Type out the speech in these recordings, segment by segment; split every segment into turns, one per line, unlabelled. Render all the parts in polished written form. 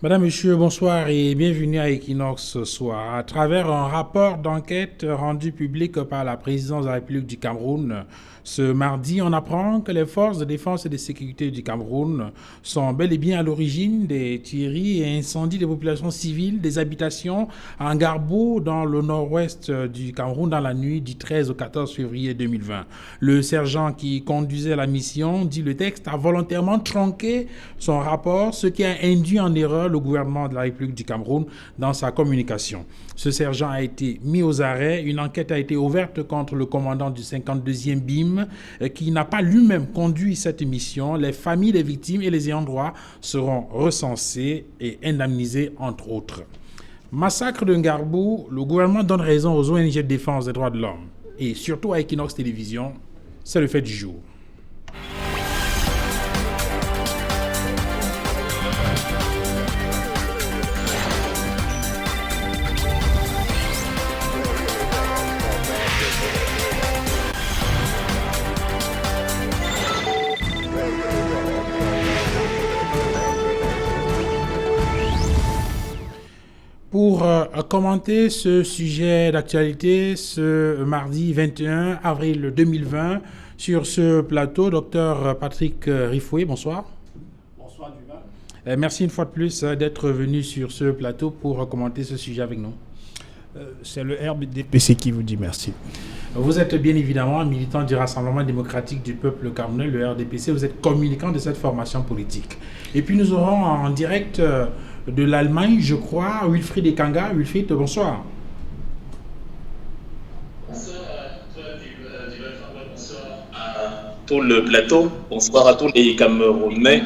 Madame, Monsieur, bonsoir et bienvenue à Equinox ce soir. À travers un rapport d'enquête rendu public par la présidence de la République du Cameroun, ce mardi, on apprend que les forces de défense et de sécurité du Cameroun sont bel et bien à l'origine des tueries et incendies des populations civiles, des habitations à Ngarbo, dans le nord-ouest du Cameroun, dans la nuit du 13 au 14 février 2020. Le sergent qui conduisait la mission, dit le texte, a volontairement tronqué son rapport, ce qui a induit en erreur le gouvernement de la République du Cameroun dans sa communication. Ce sergent a été mis aux arrêts. Une enquête a été ouverte contre le commandant du 52e BIM qui n'a pas lui-même conduit cette mission. Les familles des victimes et les ayants droit seront recensées et indemnisées, entre autres. Massacre de Ngarbou, le gouvernement donne raison aux ONG de défense des droits de l'homme et surtout à Equinox Télévision. C'est le fait du jour. Pour commenter ce sujet d'actualité, ce mardi 21 avril 2020, sur ce plateau, Dr Patrick Rifoué, bonsoir.
Bonsoir Duval.
Merci une fois de plus d'être venu sur ce plateau pour commenter ce sujet avec nous.
C'est le RDPC qui vous dit merci.
Vous êtes bien évidemment militant du Rassemblement démocratique du peuple camerounais, le RDPC. Vous êtes communicant de cette formation politique. Et puis nous aurons en direct de l'Allemagne, je crois, Wilfried Ekanga. Wilfried, bonsoir.
Bonsoir à toi, bonsoir à tout le plateau, bonsoir à tous les Camerounais,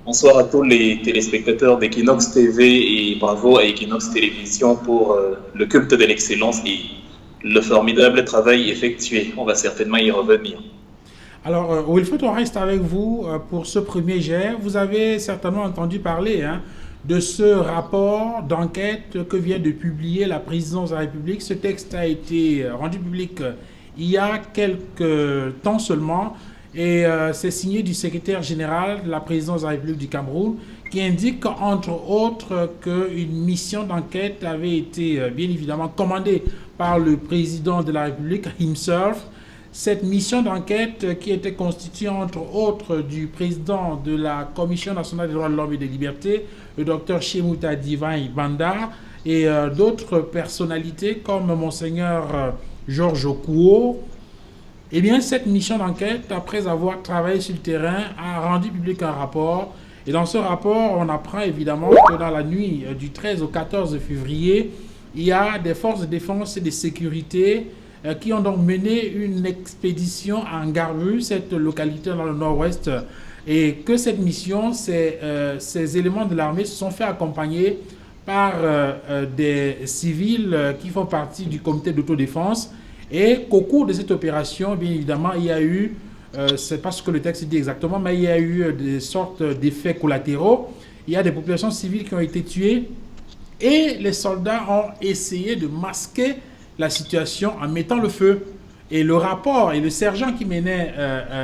bonsoir à tous les téléspectateurs d'Equinox TV et bravo à Equinox Télévision pour le culte de l'excellence et le formidable travail effectué. On va certainement y revenir.
Alors, Wilfried, on reste avec vous pour ce premier jet. Vous avez certainement entendu parler de ce rapport d'enquête que vient de publier la présidence de la République. Ce texte a été rendu public il y a quelques temps seulement et c'est signé du secrétaire général de la présidence de la République du Cameroun qui indique entre autres qu'une mission d'enquête avait été bien évidemment commandée par le président de la République himself. Cette mission d'enquête qui était constituée entre autres du président de la Commission nationale des droits de l'homme et des libertés, le docteur Chemouta Divine Banda, et d'autres personnalités comme Monseigneur Georges Okouo. Eh bien, cette mission d'enquête, après avoir travaillé sur le terrain, a rendu public un rapport. Et dans ce rapport, on apprend évidemment que dans la nuit du 13 au 14 février, il y a des forces de défense et de sécurité qui ont donc mené une expédition à Ngarbu, cette localité dans le nord-ouest, et que cette mission, ces éléments de l'armée se sont fait accompagner par des civils qui font partie du comité d'autodéfense, et qu'au cours de cette opération, bien évidemment, il y a eu, c'est pas ce que le texte dit exactement, mais il y a eu des sortes d'effets collatéraux. Il y a des populations civiles qui ont été tuées, et les soldats ont essayé de masquer la situation en mettant le feu. Et le rapport, et le sergent qui menait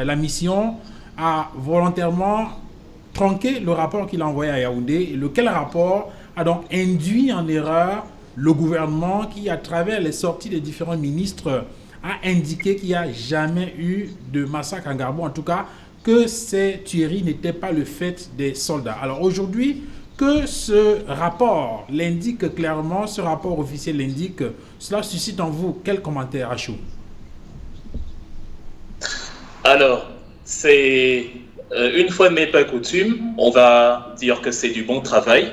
la mission a volontairement tronqué le rapport qu'il a envoyé à Yaoundé, lequel rapport a donc induit en erreur le gouvernement qui, à travers les sorties des différents ministres, a indiqué qu'il n'y a jamais eu de massacre à Ngarbo, en tout cas que ces tueries n'étaient pas le fait des soldats. Alors aujourd'hui, que ce rapport l'indique clairement, ce rapport officiel l'indique, cela suscite en vous quel commentaire, Achou?
Alors, c'est une fois n'est pas coutume, on va dire que c'est du bon travail.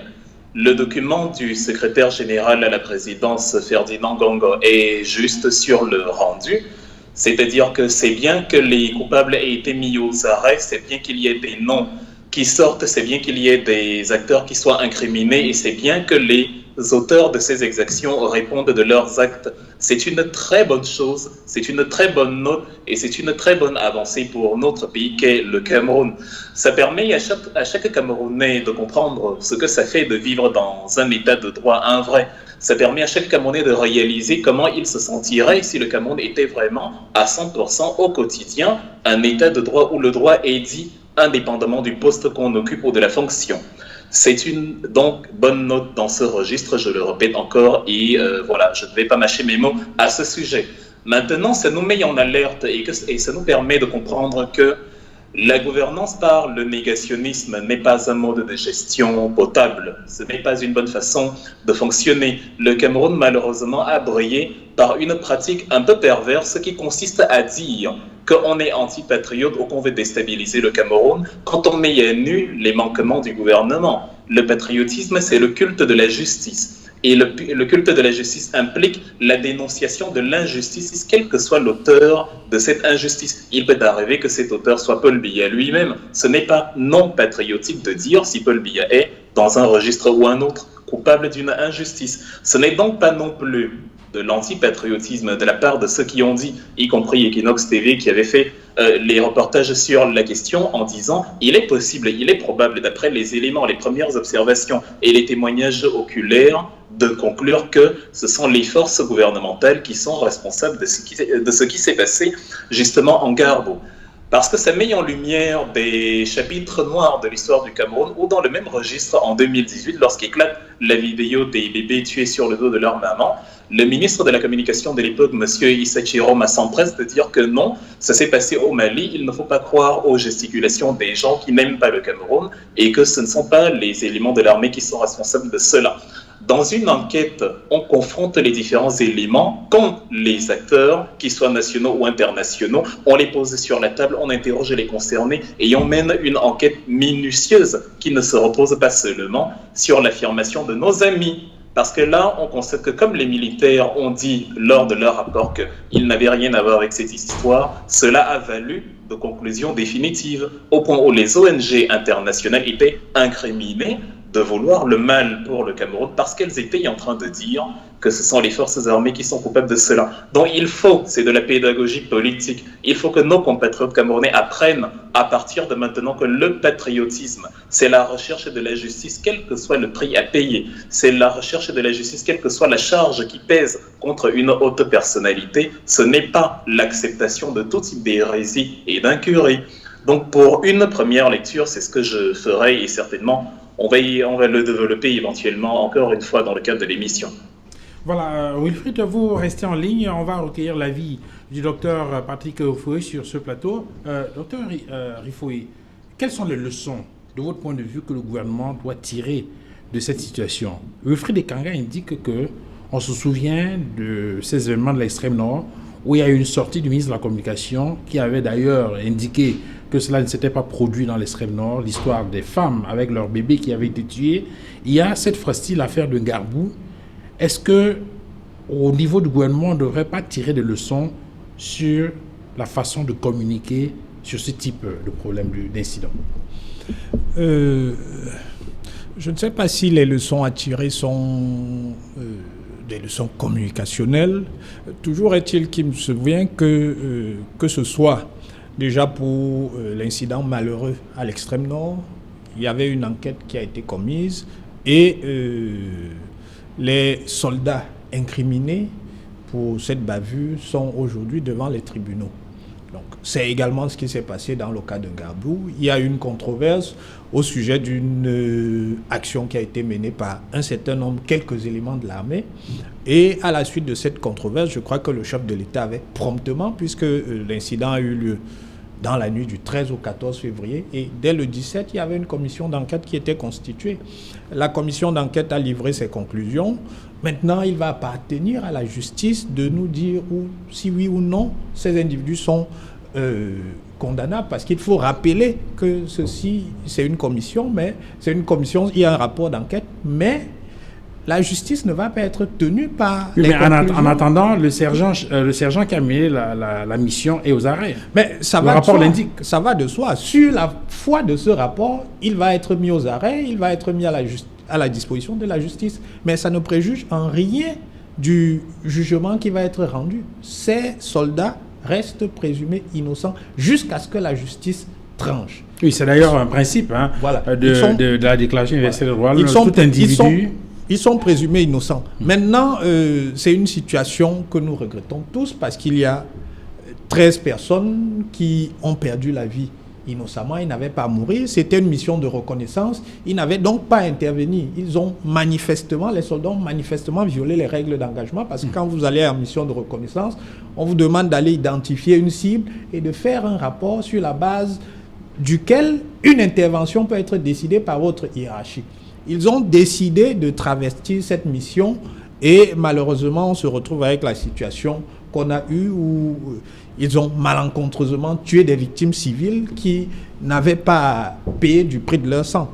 Le document du secrétaire général à la présidence, Ferdinand Gongo, est juste sur le rendu. C'est-à-dire que c'est bien que les coupables aient été mis aux arrêts, c'est bien qu'il y ait des noms qui sortent, c'est bien qu'il y ait des acteurs qui soient incriminés et c'est bien que les auteurs de ces exactions répondent de leurs actes. C'est une très bonne chose, c'est une très bonne note et c'est une très bonne avancée pour notre pays qu'est le Cameroun. Ça permet à chaque Camerounais de comprendre ce que ça fait de vivre dans un état de droit, un vrai. Ça permet à chaque Camerounais de réaliser comment il se sentirait si le Cameroun était vraiment à 100% au quotidien un état de droit où le droit est dit indépendamment du poste qu'on occupe ou de la fonction. C'est une donc bonne note dans ce registre, je le répète encore, et voilà, je ne vais pas mâcher mes mots à ce sujet. Maintenant, ça nous met en alerte et ça nous permet de comprendre que la gouvernance par le négationnisme n'est pas un mode de gestion potable. Ce n'est pas une bonne façon de fonctionner. Le Cameroun, malheureusement, a brillé par une pratique un peu perverse qui consiste à dire qu'on est anti-patriote ou qu'on veut déstabiliser le Cameroun quand on met à nu les manquements du gouvernement. Le patriotisme, c'est le culte de la justice. Et le culte de la justice implique la dénonciation de l'injustice, quel que soit l'auteur de cette injustice. Il peut arriver que cet auteur soit Paul Biya lui-même. Ce n'est pas non patriotique de dire si Paul Biya est, dans un registre ou un autre, coupable d'une injustice. Ce n'est donc pas non plus de l'antipatriotisme de la part de ceux qui ont dit, y compris Equinox TV qui avait fait les reportages sur la question en disant il est possible, il est probable d'après les éléments, les premières observations et les témoignages oculaires de conclure que ce sont les forces gouvernementales qui sont responsables de ce qui s'est passé justement en Garbo. Parce que ça met en lumière des chapitres noirs de l'histoire du Cameroun, ou dans le même registre en 2018, lorsqu'éclate la vidéo des bébés tués sur le dos de leur maman, le ministre de la Communication de l'époque, M. Issa Chiroma, s'empresse de dire que non, ça s'est passé au Mali, il ne faut pas croire aux gesticulations des gens qui n'aiment pas le Cameroun, et que ce ne sont pas les éléments de l'armée qui sont responsables de cela. Dans une enquête, on confronte les différents éléments quand les acteurs, qu'ils soient nationaux ou internationaux, on les pose sur la table, on interroge les concernés et on mène une enquête minutieuse qui ne se repose pas seulement sur l'affirmation de nos amis. Parce que là, on constate que comme les militaires ont dit lors de leur rapport qu'ils n'avaient rien à voir avec cette histoire, cela a valu de conclusions définitives, au point où les ONG internationales étaient incriminées de vouloir le mal pour le Cameroun parce qu'elles étaient en train de dire que ce sont les forces armées qui sont coupables de cela. Donc il faut, c'est de la pédagogie politique, il faut que nos compatriotes camerounais apprennent à partir de maintenant que le patriotisme, c'est la recherche de la justice, quel que soit le prix à payer. C'est la recherche de la justice, quelle que soit la charge qui pèse contre une haute personnalité. Ce n'est pas l'acceptation de tout type d'hérésie et d'incurie. Donc pour une première lecture, c'est ce que je ferai et certainement on va le développer éventuellement encore une fois dans le cadre de l'émission.
Voilà, Wilfried, vous restez en ligne. On va recueillir l'avis du docteur Patrick Rifoué sur ce plateau. Docteur Rifoué, quelles sont les leçons, de votre point de vue, que le gouvernement doit tirer de cette situation? Wilfried Ekanga indique qu'on se souvient de ces événements de l'extrême nord où il y a eu une sortie du ministre de la Communication qui avait d'ailleurs indiqué que cela ne s'était pas produit dans l'extrême nord, l'histoire des femmes avec leurs bébés qui avaient été tués. Il y a cette fois-ci l'affaire de Garbou. Est-ce que, au niveau du gouvernement, on ne devrait pas tirer des leçons sur la façon de communiquer sur ce type de problème, d'incident?
Je ne sais pas si les leçons à tirer sont des leçons communicationnelles. Toujours est-il qu'il me souvient que ce soit déjà pour l'incident malheureux à l'extrême nord, il y avait une enquête qui a été commise et les soldats incriminés pour cette bavure sont aujourd'hui devant les tribunaux. Donc, c'est également ce qui s'est passé dans le cas de Garbou. Il y a eu une controverse au sujet d'une action qui a été menée par un certain nombre, quelques éléments de l'armée. Et à la suite de cette controverse, je crois que le chef de l'État avait promptement, puisque l'incident a eu lieu dans la nuit du 13 au 14 février, et dès le 17, il y avait une commission d'enquête qui était constituée. La commission d'enquête a livré ses conclusions. Maintenant, il va appartenir à la justice de nous dire si oui ou non ces individus sont condamnables, parce qu'il faut rappeler que ceci, c'est une commission, mais c'est une commission, il y a un rapport d'enquête, mais la justice ne va pas être tenue par les conclusions.
En attendant, le sergent qui a mené la mission est aux arrêts.
Mais ça
le rapport l'indique.
Ça va de soi. Sur la foi de ce rapport, il va être mis aux arrêts, il va être mis à la disposition de la justice. Mais ça ne préjuge en rien du jugement qui va être rendu. Ces soldats restent présumés innocents jusqu'à ce que la justice tranche.
Oui, c'est d'ailleurs un principe
voilà.
de la Déclaration universelle des droits de l'homme. Tout individu...
Ils sont présumés innocents. Maintenant, c'est une situation que nous regrettons tous parce qu'il y a 13 personnes qui ont perdu la vie innocemment, ils n'avaient pas à mourir. C'était une mission de reconnaissance. Ils n'avaient donc pas à intervenir. Les soldats ont manifestement violé les règles d'engagement parce que quand vous allez en mission de reconnaissance, on vous demande d'aller identifier une cible et de faire un rapport sur la base duquel une intervention peut être décidée par votre hiérarchie. Ils ont décidé de travestir cette mission et malheureusement, on se retrouve avec la situation qu'on a eue où ils ont malencontreusement tué des victimes civiles qui n'avaient pas payé du prix de leur sang.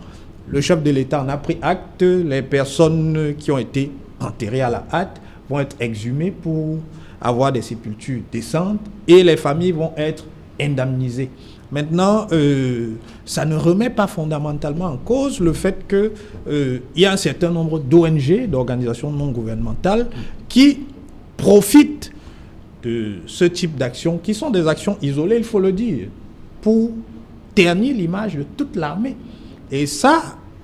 Le chef de l'État en a pris acte. Les personnes qui ont été enterrées à la hâte vont être exhumées pour avoir des sépultures décentes et les familles vont être indemnisées. Maintenant, ça ne remet pas fondamentalement en cause le fait qu'il y a un certain nombre d'ONG, d'organisations non gouvernementales, qui profitent de ce type d'actions, qui sont des actions isolées, il faut le dire, pour ternir l'image de toute l'armée. Et ça,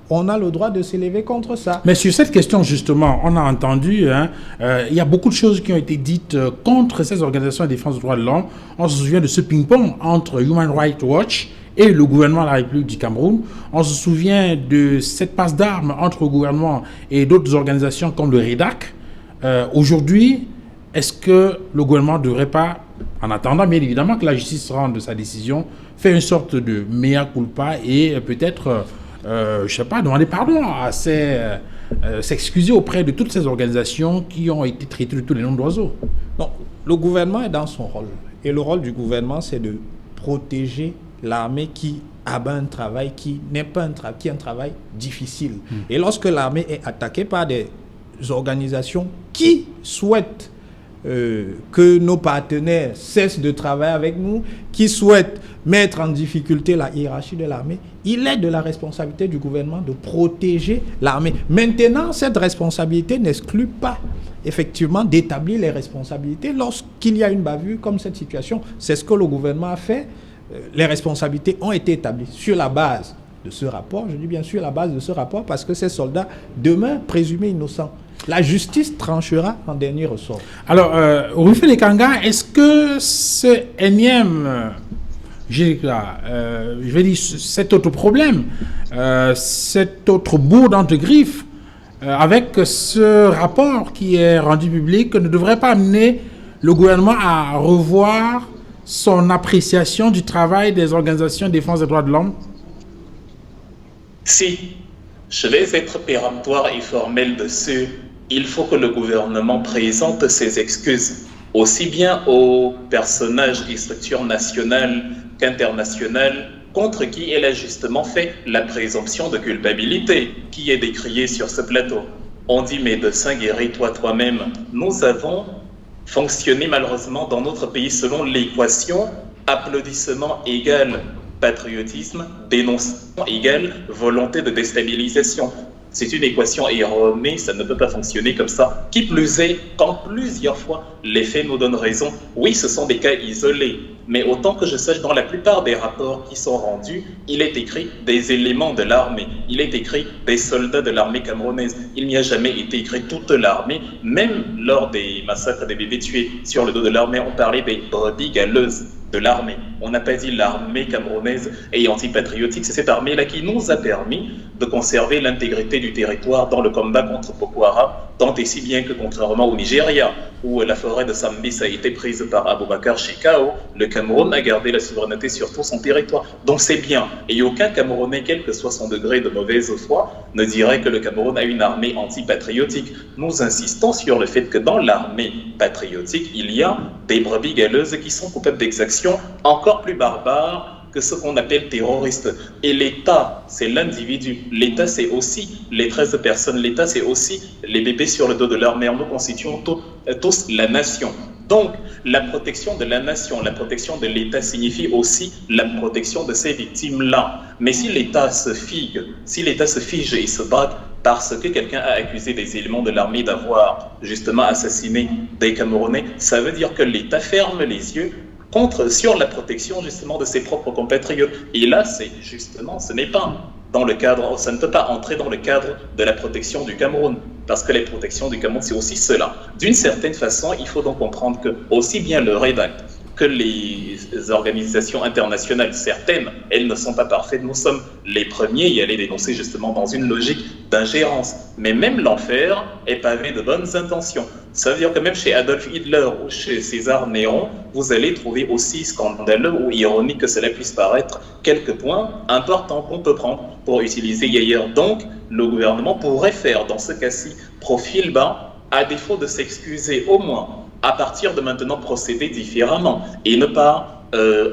on a le droit de s'élever contre ça.
Mais sur cette question, justement, on a entendu, il y a beaucoup de choses qui ont été dites contre ces organisations de défense des droits de l'homme. On se souvient de ce ping-pong entre Human Rights Watch et le gouvernement de la République du Cameroun. On se souvient de cette passe d'armes entre le gouvernement et d'autres organisations comme le REDAC. Aujourd'hui, est-ce que le gouvernement ne devrait pas, en attendant bien évidemment que la justice rende sa décision, faire une sorte de mea culpa et peut-être... je ne sais pas, demander pardon s'excuser auprès de toutes ces organisations qui ont été traitées de tous les noms d'oiseaux?
Non, le gouvernement est dans son rôle. Et le rôle du gouvernement, c'est de protéger l'armée qui abat un travail qui n'est pas qui est un travail difficile. Et lorsque l'armée est attaquée par des organisations qui souhaitent que nos partenaires cessent de travailler avec nous, qui souhaitent mettre en difficulté la hiérarchie de l'armée, il est de la responsabilité du gouvernement de protéger l'armée. Maintenant, cette responsabilité n'exclut pas effectivement d'établir les responsabilités lorsqu'il y a une bavure comme cette situation. C'est ce que le gouvernement a fait. Les responsabilités ont été établies sur la base de ce rapport. Je dis bien sûr la base de ce rapport parce que ces soldats, demain, présumés innocents, la justice tranchera en dernier ressort.
Alors, Rufai Lekanga, est-ce que ce énième, je vais dire, cet autre problème, cet autre bourde de griffes, avec ce rapport qui est rendu public, ne devrait pas amener le gouvernement à revoir son appréciation du travail des organisations de défense des droits de l'homme?
Si, je vais être péremptoire et formel dessus. Il faut que le gouvernement présente ses excuses, aussi bien aux personnages et structures nationales qu'internationales contre qui elle a justement fait la présomption de culpabilité qui est décriée sur ce plateau. On dit médecin guéris-toi toi-même. Nous avons fonctionné malheureusement dans notre pays selon l'équation applaudissement égale patriotisme, dénonciation égale volonté de déstabilisation. C'est une équation erronée, ça ne peut pas fonctionner comme ça. Qui plus est, quand plusieurs fois les faits nous donnent raison, oui, ce sont des cas isolés, mais autant que je sache, dans la plupart des rapports qui sont rendus, il est écrit des éléments de l'armée, il est écrit des soldats de l'armée camerounaise. Il n'y a jamais été écrit toute l'armée, même lors des massacres des bébés tués sur le dos de l'armée, on parlait des brebis galeuses de l'armée. On n'a pas dit l'armée camerounaise et antipatriotique, c'est cette armée-là qui nous a permis de conserver l'intégrité du territoire dans le combat contre Boko Haram, tant et si bien que contrairement au Nigeria, où la forêt de Sambisa a été prise par Aboubakar Shekau, le Cameroun a gardé la souveraineté sur tout son territoire. Donc c'est bien. Et aucun Camerounais, quel que soit son degré de mauvaise foi, ne dirait que le Cameroun a une armée antipatriotique. Nous insistons sur le fait que dans l'armée patriotique, il y a des brebis galeuses qui sont coupables d'exactions encore plus barbares que ce qu'on appelle terroristes. Et l'État, c'est l'individu. L'État, c'est aussi les 13 personnes. L'État, c'est aussi les bébés sur le dos de leur mère. Nous constituons tous la nation. Donc, la protection de la nation, la protection de l'État signifie aussi la protection de ces victimes-là. Mais si l'État se fige, et se braque parce que quelqu'un a accusé des éléments de l'armée d'avoir justement assassiné des Camerounais, ça veut dire que l'État ferme les yeux sur la protection justement de ses propres compatriotes. Et là, c'est justement, ce n'est pas dans le cadre, ça ne peut pas entrer dans le cadre de la protection du Cameroun, parce que la protection du Cameroun, c'est aussi cela. D'une certaine façon, il faut donc comprendre que aussi bien le REDAC que les organisations internationales, certaines, elles ne sont pas parfaites. Nous sommes les premiers à les dénoncer justement dans une logique d'ingérence. Mais même l'enfer est pavé de bonnes intentions. Ça veut dire que même chez Adolf Hitler ou chez César Néron, vous allez trouver aussi scandaleux ou ironique que cela puisse paraître quelques points importants qu'on peut prendre pour utiliser ailleurs. Donc, le gouvernement pourrait faire dans ce cas-ci profil bas, à défaut de s'excuser au moins, à partir de maintenant procéder différemment et ne pas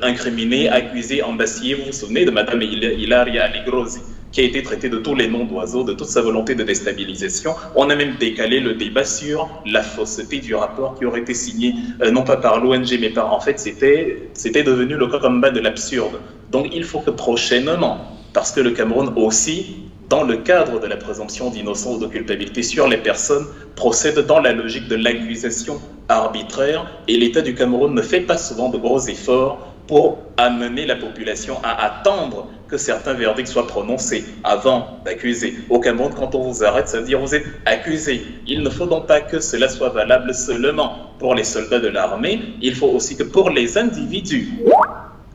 incriminer, accuser, embasiller. Vous vous souvenez de Madame Ilaria Allegro, qui a été traitée de tous les noms d'oiseaux, de toute sa volonté de déstabilisation. On a même décalé le débat sur la fausseté du rapport qui aurait été signé, non pas par l'ONG, mais par, en fait, c'était devenu le combat de l'absurde. Donc il faut que prochainement, parce que le Cameroun aussi, dans le cadre de la présomption d'innocence ou de culpabilité sur les personnes, procède dans la logique de l'accusation arbitraire, et l'État du Cameroun ne fait pas souvent de gros efforts pour amener la population à attendre que certains verdicts soient prononcés avant d'accuser. Au Cameroun, quand on vous arrête, ça veut dire que vous êtes accusé. Il ne faut donc pas que cela soit valable seulement pour les soldats de l'armée, il faut aussi que pour les individus,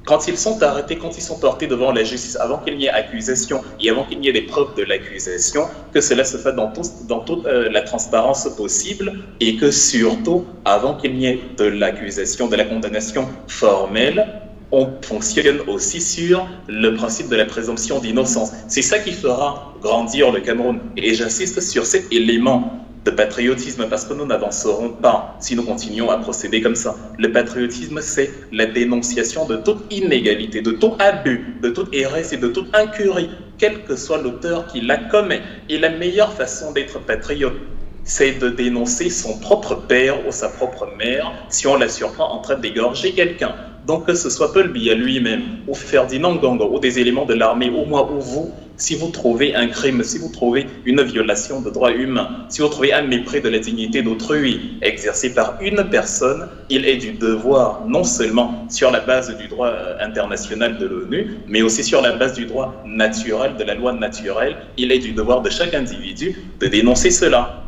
quand ils sont arrêtés, quand ils sont portés devant la justice, avant qu'il n'y ait accusation et avant qu'il n'y ait des preuves de l'accusation, que cela se fasse dans toute la transparence possible et que surtout, avant qu'il n'y ait de l'accusation, de la condamnation formelle, on fonctionne aussi sur le principe de la présomption d'innocence. C'est ça qui fera grandir le Cameroun. Et j'insiste sur cet élément de patriotisme, parce que nous n'avancerons pas si nous continuons à procéder comme ça. Le patriotisme, c'est la dénonciation de toute inégalité, de tout abus, de toute hérésie, de toute incurie, quel que soit l'auteur qui la commet. Et la meilleure façon d'être patriote, c'est de dénoncer son propre père ou sa propre mère si on la surprend en train d'égorger quelqu'un. Donc que ce soit Paul Biya lui-même, ou Ferdinand Ngongo, ou des éléments de l'armée, ou moi, ou vous, si vous trouvez un crime, si vous trouvez une violation de droits humains, si vous trouvez un mépris de la dignité d'autrui exercé par une personne, il est du devoir, non seulement sur la base du droit international de l'ONU, mais aussi sur la base du droit naturel, de la loi naturelle, il est du devoir de chaque individu de dénoncer cela.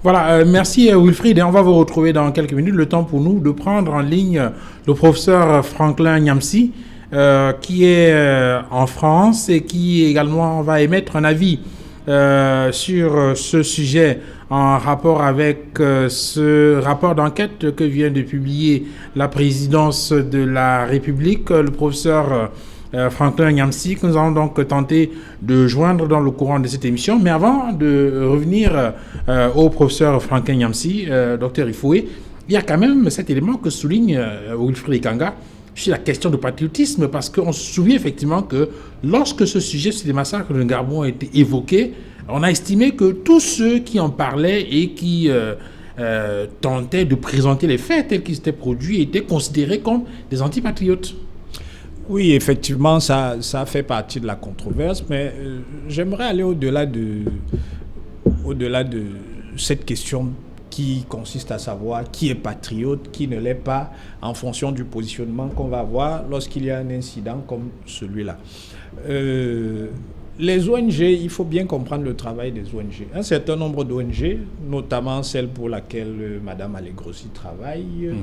Voilà, merci Wilfried, et on va vous retrouver dans quelques minutes. Le temps pour nous de prendre en ligne le professeur Franklin Nyamsi, qui est en France et qui également va émettre un avis sur ce sujet en rapport avec ce rapport d'enquête que vient de publier la présidence de la République, le professeur Franklin Nyamsi, que nous allons donc tenter de joindre dans le courant de cette émission. Mais avant de revenir au professeur Franklin Nyamsi, docteur Ifoué, il y a quand même cet élément que souligne Wilfried Ekanga sur la question de patriotisme, parce qu'on se souvient effectivement que lorsque ce sujet sur les massacres de Gabon a été évoqué, on a estimé que tous ceux qui en parlaient et qui tentaient de présenter les faits tels qu'ils étaient produits étaient considérés comme des antipatriotes.
Oui, effectivement, ça fait partie de la controverse, mais j'aimerais aller au-delà de cette question qui consiste à savoir qui est patriote, qui ne l'est pas, en fonction du positionnement qu'on va avoir lorsqu'il y a un incident comme celui-là. Les ONG, il faut bien comprendre le travail des ONG. Un certain nombre d'ONG, notamment celle pour laquelle Mme Allegrossi travaille,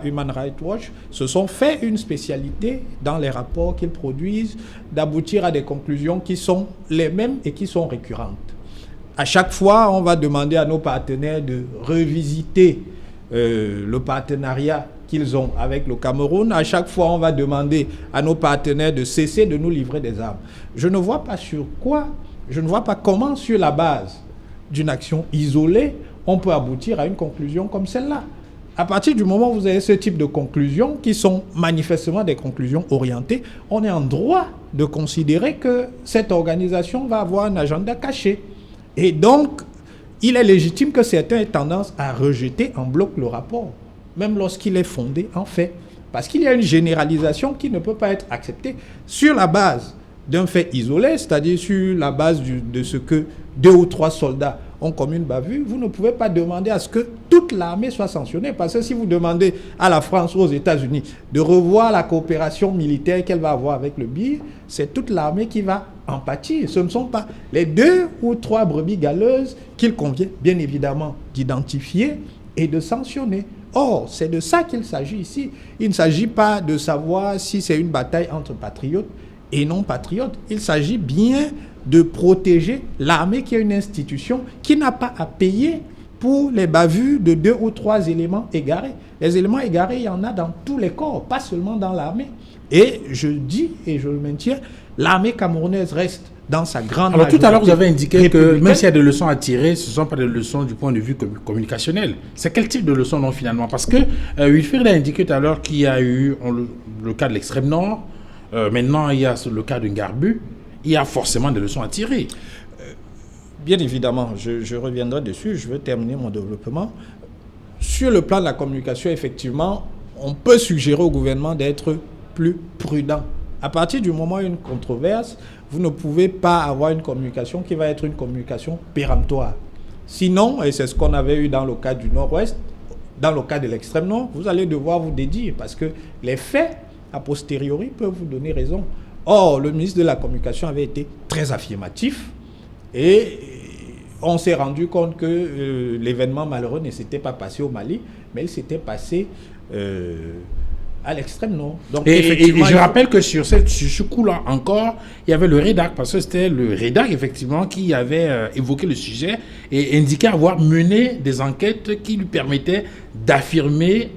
Human Rights Watch, se sont fait une spécialité dans les rapports qu'ils produisent d'aboutir à des conclusions qui sont les mêmes et qui sont récurrentes. À chaque fois, on va demander à nos partenaires de revisiter le partenariat qu'ils ont avec le Cameroun. À chaque fois, on va demander à nos partenaires de cesser de nous livrer des armes. Je ne vois pas comment, sur la base d'une action isolée, on peut aboutir à une conclusion comme celle-là. À partir du moment où vous avez ce type de conclusions, qui sont manifestement des conclusions orientées, on est en droit de considérer que cette organisation va avoir un agenda caché. Et donc, il est légitime que certains aient tendance à rejeter en bloc le rapport, même lorsqu'il est fondé en fait. Parce qu'il y a une généralisation qui ne peut pas être acceptée sur la base d'un fait isolé, c'est-à-dire sur la base de ce que 2 ou 3 soldats ont comme une bavure. Vous ne pouvez pas demander à ce que toute l'armée soit sanctionnée, parce que si vous demandez à la France ou aux États-Unis de revoir la coopération militaire qu'elle va avoir avec le BIR, c'est toute l'armée qui va en pâtir. Ce ne sont pas les 2 ou 3 brebis galeuses qu'il convient bien évidemment d'identifier et de sanctionner. Or, c'est de ça qu'il s'agit ici. Il ne s'agit pas de savoir si c'est une bataille entre patriotes et non patriotes. Il s'agit bien de protéger l'armée, qui est une institution qui n'a pas à payer pour les bavures de 2 ou 3 éléments égarés. Les éléments égarés, il y en a dans tous les corps, pas seulement dans l'armée. Et je dis, et je le maintiens, l'armée camerounaise reste dans sa grande
Alors tout à l'heure, vous avez indiqué que même s'il y a des leçons à tirer, ce ne sont pas des leçons du point de vue communicationnel. C'est quel type de leçons, non, finalement? Parce que Wilfried a indiqué tout à l'heure qu'il y a eu le cas de l'extrême nord, maintenant il y a le cas de Ngarbu. Il y a forcément des leçons à tirer.
Bien évidemment, je reviendrai dessus, je veux terminer mon développement. Sur le plan de la communication, effectivement, on peut suggérer au gouvernement d'être plus prudent. À partir du moment où il y a une controverse, vous ne pouvez pas avoir une communication qui va être une communication péremptoire. Sinon, et c'est ce qu'on avait eu dans le cas du Nord-Ouest, dans le cas de l'extrême nord, vous allez devoir vous dédier parce que les faits, a posteriori, peuvent vous donner raison. Or, le ministre de la Communication avait été très affirmatif et on s'est rendu compte que l'événement malheureux ne s'était pas passé au Mali, mais il s'était passé à l'extrême nord. Donc,
et je rappelle que sur ce coup-là encore, il y avait le REDAC, parce que c'était le REDAC, effectivement, qui avait évoqué le sujet et indiqué avoir mené des enquêtes qui lui permettaient d'affirmer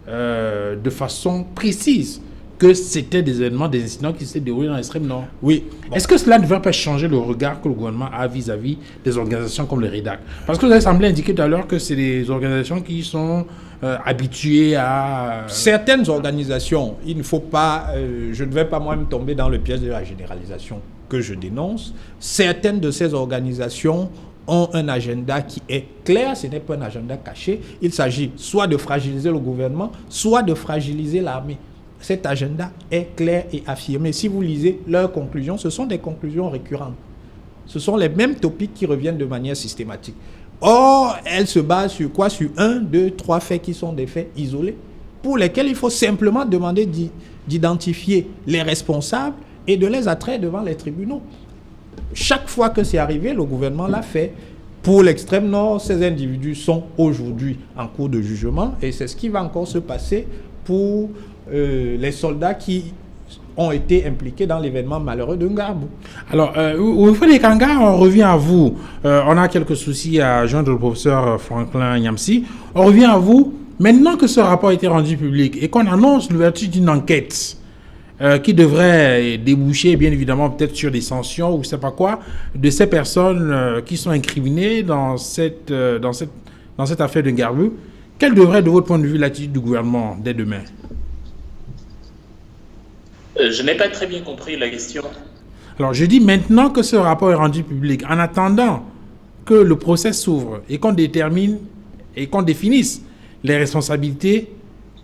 de façon précise que c'était des événements, des incidents qui s'étaient déroulés dans l'extrême nord.
Oui.
Bon. Est-ce que cela ne devrait pas changer le regard que le gouvernement a vis-à-vis des organisations comme le REDAC? Parce que vous avez semblé indiquer tout à l'heure que c'est des organisations qui sont habituées à...
Certaines organisations, il ne faut pas... je ne vais pas moi-même tomber dans le piège de la généralisation que je dénonce. Certaines de ces organisations ont un agenda qui est clair, ce n'est pas un agenda caché. Il s'agit soit de fragiliser le gouvernement, soit de fragiliser l'armée. Cet agenda est clair et affirmé. Si vous lisez leurs conclusions, ce sont des conclusions récurrentes. Ce sont les mêmes topics qui reviennent de manière systématique. Or, elles se basent sur quoi? Sur 1, 2, 3 faits qui sont des faits isolés, pour lesquels il faut simplement demander d'identifier les responsables et de les attraire devant les tribunaux. Chaque fois que c'est arrivé, le gouvernement l'a fait. Pour l'extrême nord, ces individus sont aujourd'hui en cours de jugement et c'est ce qui va encore se passer pour les soldats qui ont été impliqués dans l'événement malheureux de Ngarbu.
Alors, Wilfried Ekanga, on revient à vous. On a quelques soucis à joindre le professeur Franklin Nyamsi. On revient à vous. Maintenant que ce rapport a été rendu public et qu'on annonce l'ouverture d'une enquête qui devrait déboucher, bien évidemment, peut-être sur des sanctions ou je ne sais pas quoi, de ces personnes qui sont incriminées dans cette affaire de Ngarbu, quelle devrait, de votre point de vue, l'attitude du gouvernement dès demain?
Je n'ai pas très bien compris la question.
Alors, je dis maintenant que ce rapport est rendu public, en attendant que le procès s'ouvre et qu'on détermine et qu'on définisse les responsabilités,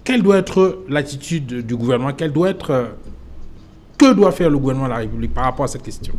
quelle doit être l'attitude du gouvernement? Que doit faire le gouvernement de la République par rapport à cette question?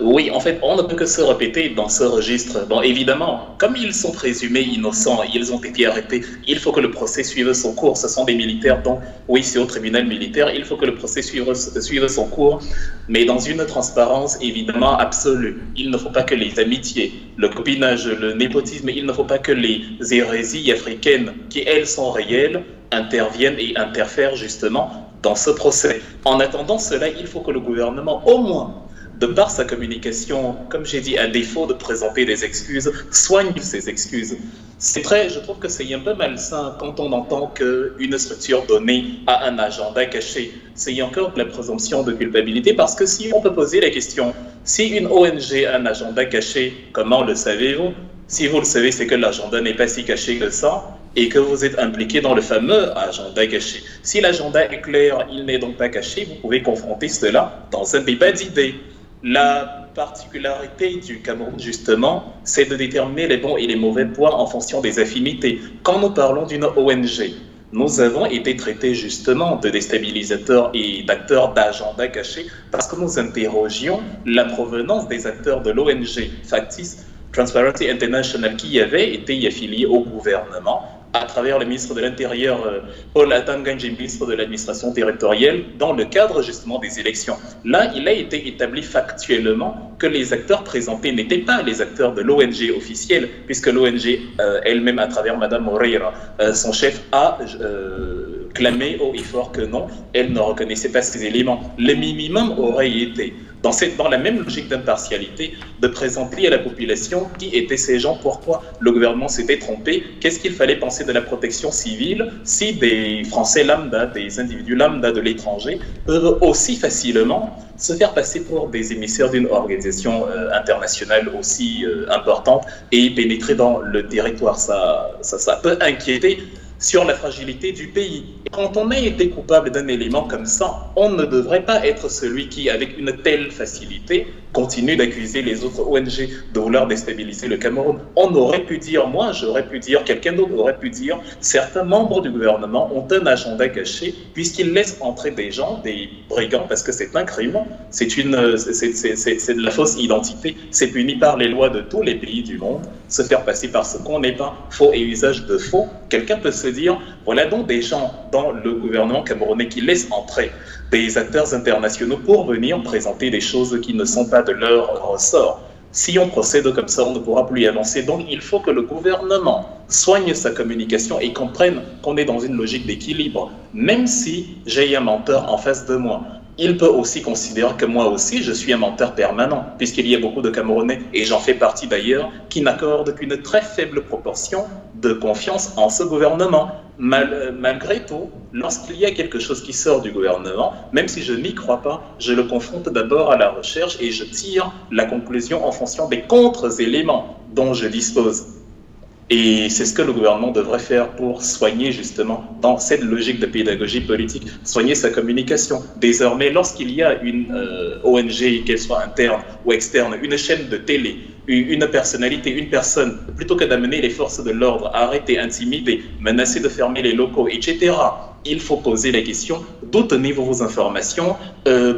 Oui, en fait, on ne peut que se répéter dans ce registre. Bon, évidemment, comme ils sont présumés innocents, ils ont été arrêtés, il faut que le procès suive son cours. Ce sont des militaires, donc oui, c'est au tribunal militaire, il faut que le procès suive son cours, mais dans une transparence évidemment absolue. Il ne faut pas que les amitiés, le copinage, le népotisme, il ne faut pas que les hérésies africaines, qui elles sont réelles, interviennent et interfèrent justement dans ce procès. En attendant cela, il faut que le gouvernement, au moins, de par sa communication, comme j'ai dit, à défaut de présenter des excuses, soigne ses excuses. Je trouve que c'est un peu malsain quand on entend qu'une structure donnée a un agenda caché. C'est encore de la présomption de culpabilité parce que si on peut poser la question, si une ONG a un agenda caché, comment le savez-vous? Si vous le savez, c'est que l'agenda n'est pas si caché que ça et que vous êtes impliqué dans le fameux agenda caché. Si l'agenda est clair, il n'est donc pas caché, vous pouvez confronter cela dans un débat d'idées. La particularité du Cameroun, justement, c'est de déterminer les bons et les mauvais points en fonction des affinités. Quand nous parlons d'une ONG, nous avons été traités justement de déstabilisateurs et d'acteurs d'agenda cachés parce que nous interrogions la provenance des acteurs de l'ONG factice Transparency International qui avait été affilié au gouvernement à travers le ministre de l'Intérieur, Paul Atanganji, ministre de l'administration territoriale, dans le cadre justement des élections. Là, il a été établi factuellement que les acteurs présentés n'étaient pas les acteurs de l'ONG officielle, puisque l'ONG elle-même, à travers Madame Moreira, son chef, a clamé haut et fort que non, elle ne reconnaissait pas ces éléments. Le minimum aurait été, dans la même logique d'impartialité, de présenter à la population qui étaient ces gens, pourquoi le gouvernement s'était trompé, qu'est-ce qu'il fallait penser de la protection civile si des Français lambda, des individus lambda de l'étranger peuvent aussi facilement se faire passer pour des émissaires d'une organisation internationale aussi importante et pénétrer dans le territoire. Ça peut inquiéter sur la fragilité du pays. Et quand on a été coupable d'un élément comme ça, on ne devrait pas être celui qui, avec une telle facilité, continue d'accuser les autres ONG de vouloir déstabiliser le Cameroun. On aurait pu dire, moi j'aurais pu dire, quelqu'un d'autre aurait pu dire, certains membres du gouvernement ont un agenda caché puisqu'ils laissent entrer des gens, des brigands, parce que c'est un crime, c'est de la fausse identité, c'est puni par les lois de tous les pays du monde, se faire passer par ce qu'on n'est pas, faux et usage de faux. Quelqu'un peut se dire, voilà donc des gens dans le gouvernement camerounais qui laissent entrer des acteurs internationaux pour venir présenter des choses qui ne sont pas de leur ressort. Si on procède comme ça, on ne pourra plus y avancer. Donc il faut que le gouvernement soigne sa communication et comprenne qu'on est dans une logique d'équilibre. Même si j'ai un menteur en face de moi, il peut aussi considérer que moi aussi, je suis un menteur permanent, puisqu'il y a beaucoup de Camerounais, et j'en fais partie d'ailleurs, qui n'accordent qu'une très faible proportion de confiance en ce gouvernement. Malgré tout, lorsqu'il y a quelque chose qui sort du gouvernement, même si je n'y crois pas, je le confronte d'abord à la recherche et je tire la conclusion en fonction des contre-éléments dont je dispose. Et c'est ce que le gouvernement devrait faire pour soigner justement, dans cette logique de pédagogie politique, soigner sa communication. Désormais, lorsqu'il y a une ONG, qu'elle soit interne ou externe, une chaîne de télé, une personnalité, une personne, plutôt que d'amener les forces de l'ordre à arrêter, intimider, menacer de fermer les locaux, etc., il faut poser la question, d'où tenez-vous vos informations,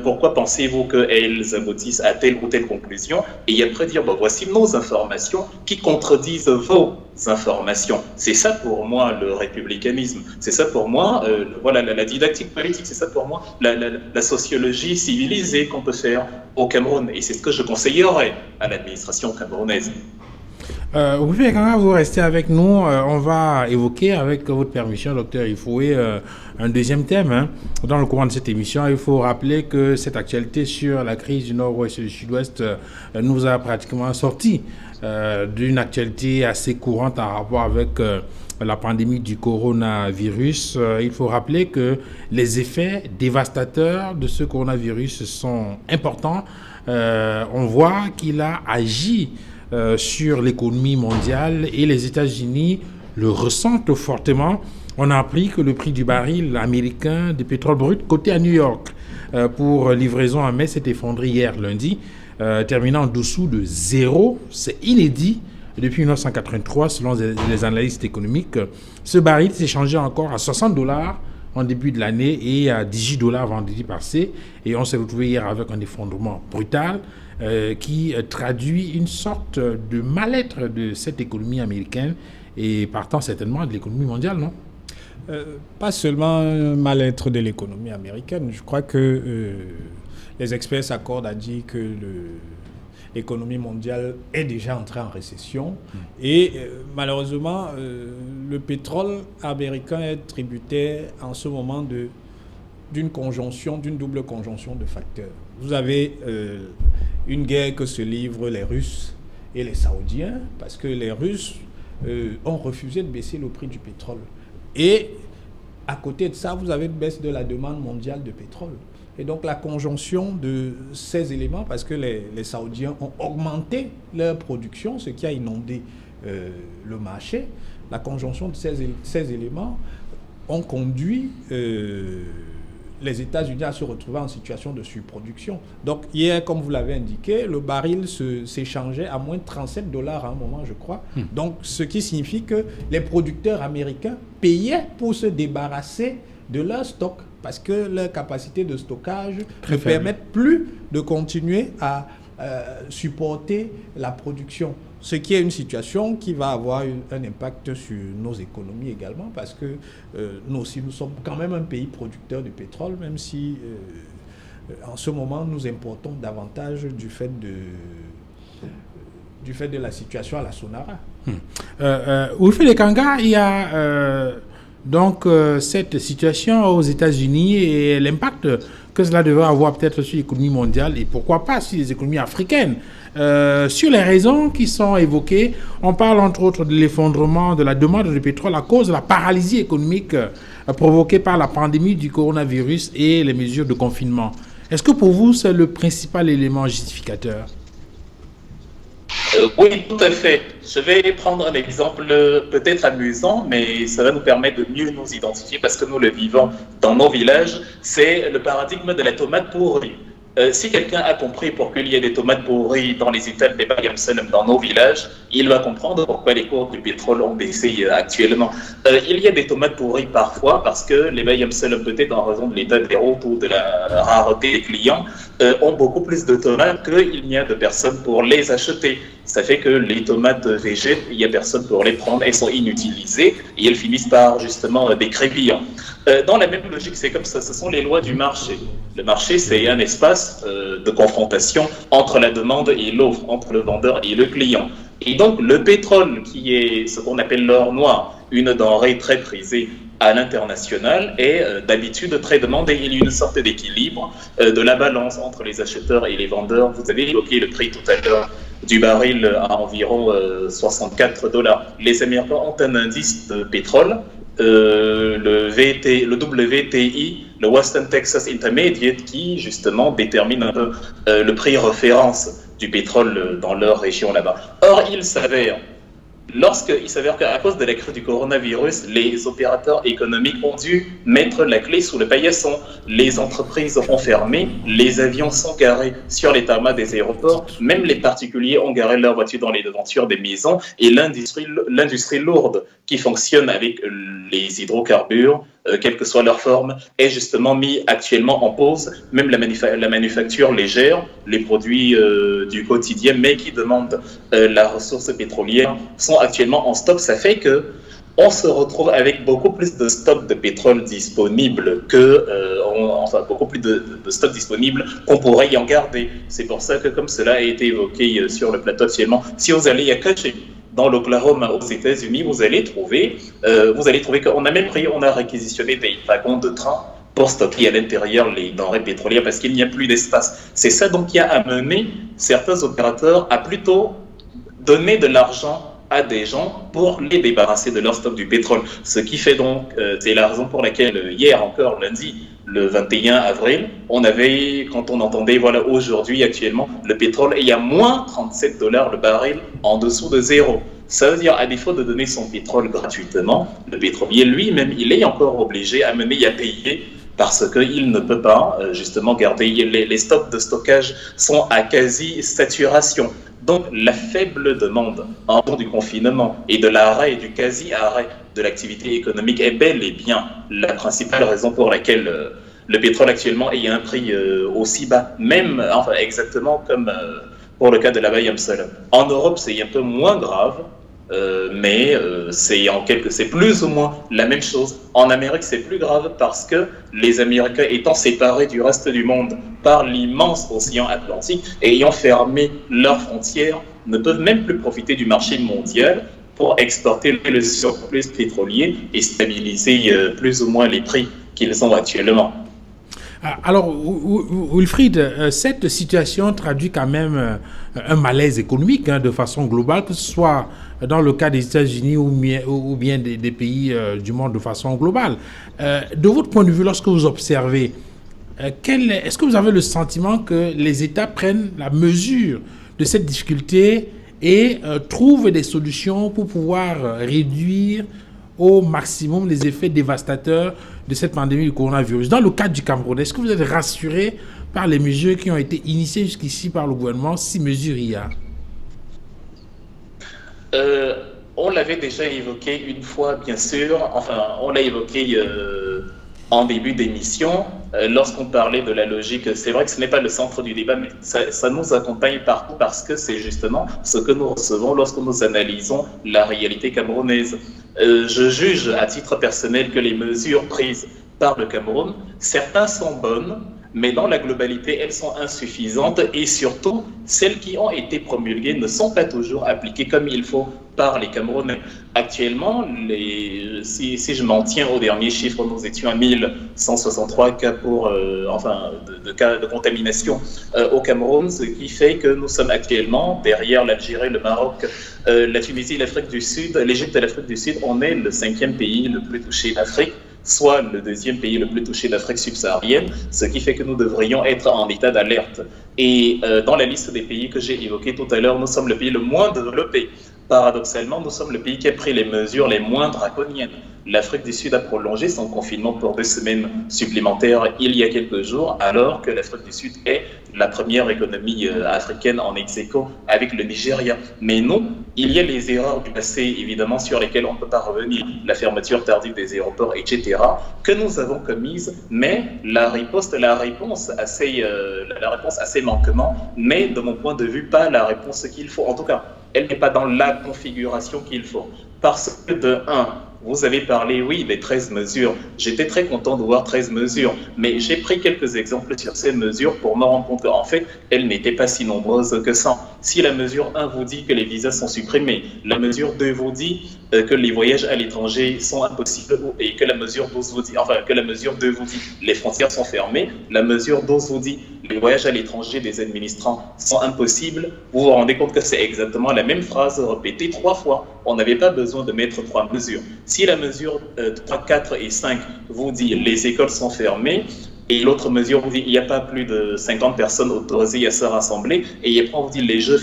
pourquoi pensez-vous qu'elles aboutissent à telle ou telle conclusion, et après dire, bon, voici nos informations qui contredisent vos informations. C'est ça pour moi le républicanisme, c'est ça pour moi voilà, la didactique politique, c'est ça pour moi la sociologie civilisée qu'on peut faire au Cameroun, et c'est ce que je conseillerais à l'administration camerounaise.
Oui, quand vous restez avec nous, on va évoquer, avec votre permission, docteur Ifoué, un deuxième thème. Hein. Dans le courant de cette émission, il faut rappeler que cette actualité sur la crise du Nord-Ouest et du Sud-Ouest nous a pratiquement sorti d'une actualité assez courante en rapport avec la pandémie du coronavirus. Il faut rappeler que les effets dévastateurs de ce coronavirus sont importants. On voit qu'il a agi sur l'économie mondiale et les États-Unis le ressentent fortement. On a appris que le prix du baril américain de pétrole brut coté à New York pour livraison en mai s'est effondré hier lundi, terminant en dessous de zéro. C'est inédit depuis 1983 selon les analystes économiques. Ce baril s'est changé encore à $60 en début de l'année et à $18 vendredi passé. Et on s'est retrouvé hier avec un effondrement brutal qui traduit une sorte de mal-être de cette économie américaine et partant certainement de l'économie mondiale, non ?
Pas seulement un mal-être de l'économie américaine. Je crois que les experts s'accordent à dire que l'économie mondiale est déjà entrée en récession et malheureusement le pétrole américain est tributaire en ce moment d'une double conjonction de facteurs. Vous avez une guerre que se livrent les Russes et les Saoudiens parce que les Russes ont refusé de baisser le prix du pétrole. Et à côté de ça, vous avez une baisse de la demande mondiale de pétrole. Et donc la conjonction de ces éléments, parce que les Saoudiens ont augmenté leur production, ce qui a inondé le marché, la conjonction de ces éléments ont conduit les États-Unis à se retrouver en situation de surproduction. Donc hier, comme vous l'avez indiqué, le baril s'échangeait à moins de $37 à un moment, je crois. Donc ce qui signifie que les producteurs américains payaient pour se débarrasser de leur stock parce que leur capacité de stockage ne permettent plus de continuer à supporter la production. Ce qui est une situation qui va avoir un impact sur nos économies également, parce que nous aussi, nous sommes quand même un pays producteur de pétrole, même si en ce moment, nous importons davantage du fait de la situation à la Sonara.
Wilfried Ekanga, il y a donc cette situation aux États-Unis et l'impact que cela devrait avoir peut-être sur l'économie mondiale et pourquoi pas sur les économies africaines. Sur les raisons qui sont évoquées, on parle entre autres de l'effondrement de la demande de pétrole à cause de la paralysie économique provoquée par la pandémie du coronavirus et les mesures de confinement. Est-ce que pour vous, c'est le principal élément justificateur?
Oui, tout à fait. Je vais prendre un exemple peut-être amusant, mais ça va nous permettre de mieux nous identifier parce que nous le vivons dans nos villages. C'est le paradigme de la tomate pourrie. Si quelqu'un a compris pour qu'il y ait des tomates pourries dans les États des Bayam Salem dans nos villages, il va comprendre pourquoi les cours du pétrole ont baissé actuellement. Il y a des tomates pourries parfois parce que les Bayam Salem, peut-être en raison de l'état des routes ou de la rareté des clients, ont beaucoup plus de tomates qu'il n'y a de personnes pour les acheter. Ça fait que les tomates végètent, il n'y a personne pour les prendre, elles sont inutilisées et elles finissent par justement décrépir. Dans la même logique, c'est comme ça, ce sont les lois du marché. Le marché, c'est un espace de confrontation entre la demande et l'offre, entre le vendeur et le client. Et donc, le pétrole, qui est ce qu'on appelle l'or noir, une denrée très prisée à l'international, est d'habitude très demandée. Il y a une sorte d'équilibre de la balance entre les acheteurs et les vendeurs. Vous avez évoqué le prix tout à l'heure du baril à environ $64. Les Américains ont un indice de pétrole, le WTI, le Western Texas Intermediate, qui justement détermine un peu le prix référence du pétrole dans leur région là-bas. Or, il s'avère qu'à cause de la crise du coronavirus, les opérateurs économiques ont dû mettre la clé sous le paillasson. Les entreprises ont fermé, les avions sont garés sur les tarmacs des aéroports, même les particuliers ont garé leurs voitures dans les devantures des maisons, et l'industrie lourde qui fonctionne avec les hydrocarbures, quelle que soit leur forme, est justement mis actuellement en pause. Même la manufacture légère, les produits du quotidien, mais qui demandent la ressource pétrolière, sont actuellement en stock. Ça fait que on se retrouve avec beaucoup plus de stocks de pétrole disponibles beaucoup plus de stocks disponibles qu'on pourrait y en garder. C'est pour ça que, comme cela a été évoqué sur le plateau actuellement, si vous allez à Caché, dans l'Oklahoma aux États-Unis, vous allez trouver qu'on a réquisitionné des wagons de train pour stocker à l'intérieur les denrées pétrolières parce qu'il n'y a plus d'espace. C'est ça donc qui a amené certains opérateurs à plutôt donner de l'argent à des gens pour les débarrasser de leur stock du pétrole. Ce qui fait donc, c'est la raison pour laquelle hier encore, lundi, le 21 avril, quand on entendait, voilà, aujourd'hui, actuellement, le pétrole est à moins $37 le baril, en dessous de zéro. Ça veut dire, à défaut de donner son pétrole gratuitement, le pétrolier lui-même, il est encore obligé à payer parce qu'il ne peut pas, justement, garder. Les stocks de stockage sont à quasi-saturation. Donc, la faible demande en temps du confinement et de l'arrêt et du quasi-arrêt de l'activité économique est bel et bien la principale raison pour laquelle le pétrole actuellement est à un prix aussi bas, exactement comme pour le cas de la Bayam Salem. En Europe, c'est un peu moins grave, mais c'est plus ou moins la même chose. En Amérique, c'est plus grave parce que les Américains étant séparés du reste du monde par l'immense océan Atlantique et ayant fermé leurs frontières, ne peuvent même plus profiter du marché mondial pour exporter le surplus pétrolier et stabiliser plus ou moins les prix qu'ils ont actuellement.
Alors, Wilfried, cette situation traduit quand même un malaise économique de façon globale, que ce soit dans le cas des États-Unis ou bien des pays du monde de façon globale. De votre point de vue, lorsque vous observez, est-ce que vous avez le sentiment que les États prennent la mesure de cette difficulté et trouvent des solutions pour pouvoir réduire au maximum les effets dévastateurs de cette pandémie du coronavirus? Dans le cadre du Cameroun, est-ce que vous êtes rassuré par les mesures qui ont été initiées jusqu'ici par le gouvernement, si mesures il y a?
On l'avait déjà évoqué une fois, bien sûr. Enfin, on l'a évoqué en début d'émission, lorsqu'on parlait de la logique, c'est vrai que ce n'est pas le centre du débat, mais ça nous accompagne partout parce que c'est justement ce que nous recevons lorsque nous analysons la réalité camerounaise. Je juge à titre personnel que les mesures prises par le Cameroun, certaines sont bonnes, mais dans la globalité, elles sont insuffisantes et surtout, celles qui ont été promulguées ne sont pas toujours appliquées comme il faut par les Camerounais. Actuellement, si je m'en tiens au dernier chiffre, nous étions à 1163 cas de cas de contamination au Cameroun, ce qui fait que nous sommes actuellement derrière l'Algérie, le Maroc, la Tunisie, l'Afrique du Sud, l'Égypte et l'Afrique du Sud. On est le 5e pays le plus touché d'Afrique, soit le 2e pays le plus touché d'Afrique subsaharienne, ce qui fait que nous devrions être en état d'alerte. Et dans la liste des pays que j'ai évoqués tout à l'heure, nous sommes le pays le moins développé. Paradoxalement, nous sommes le pays qui a pris les mesures les moins draconiennes. L'Afrique du Sud a prolongé son confinement pour 2 semaines supplémentaires il y a quelques jours, alors que l'Afrique du Sud est la première économie africaine en ex-aequo avec le Nigeria. Mais non, il y a les erreurs du passé, évidemment, sur lesquelles on ne peut pas revenir. La fermeture tardive des aéroports, etc., que nous avons commise, mais la réponse à ces manquements, mais de mon point de vue, pas la réponse qu'il faut. En tout cas, elle n'est pas dans la configuration qu'il faut. Parce que de 1, vous avez parlé, oui, des 13 mesures. J'étais très content de voir 13 mesures, mais j'ai pris quelques exemples sur ces mesures pour me rendre compte qu'en fait, elles n'étaient pas si nombreuses que ça. Si la mesure 1 vous dit que les visas sont supprimés, la mesure 2 vous dit que les voyages à l'étranger sont impossibles et que la mesure 12 vous dit, que la mesure 2 vous dit les frontières sont fermées, la mesure 12 vous dit les voyages à l'étranger des administrants sont impossibles, vous vous rendez compte que c'est exactement la même phrase répétée 3 fois. On n'avait pas besoin de mettre 3 mesures. Si la mesure 3, 4 et 5 vous dit les écoles sont fermées, et l'autre mesure vous dit il n'y a pas plus de 50 personnes autorisées à se rassembler, et après on vous dit les jeux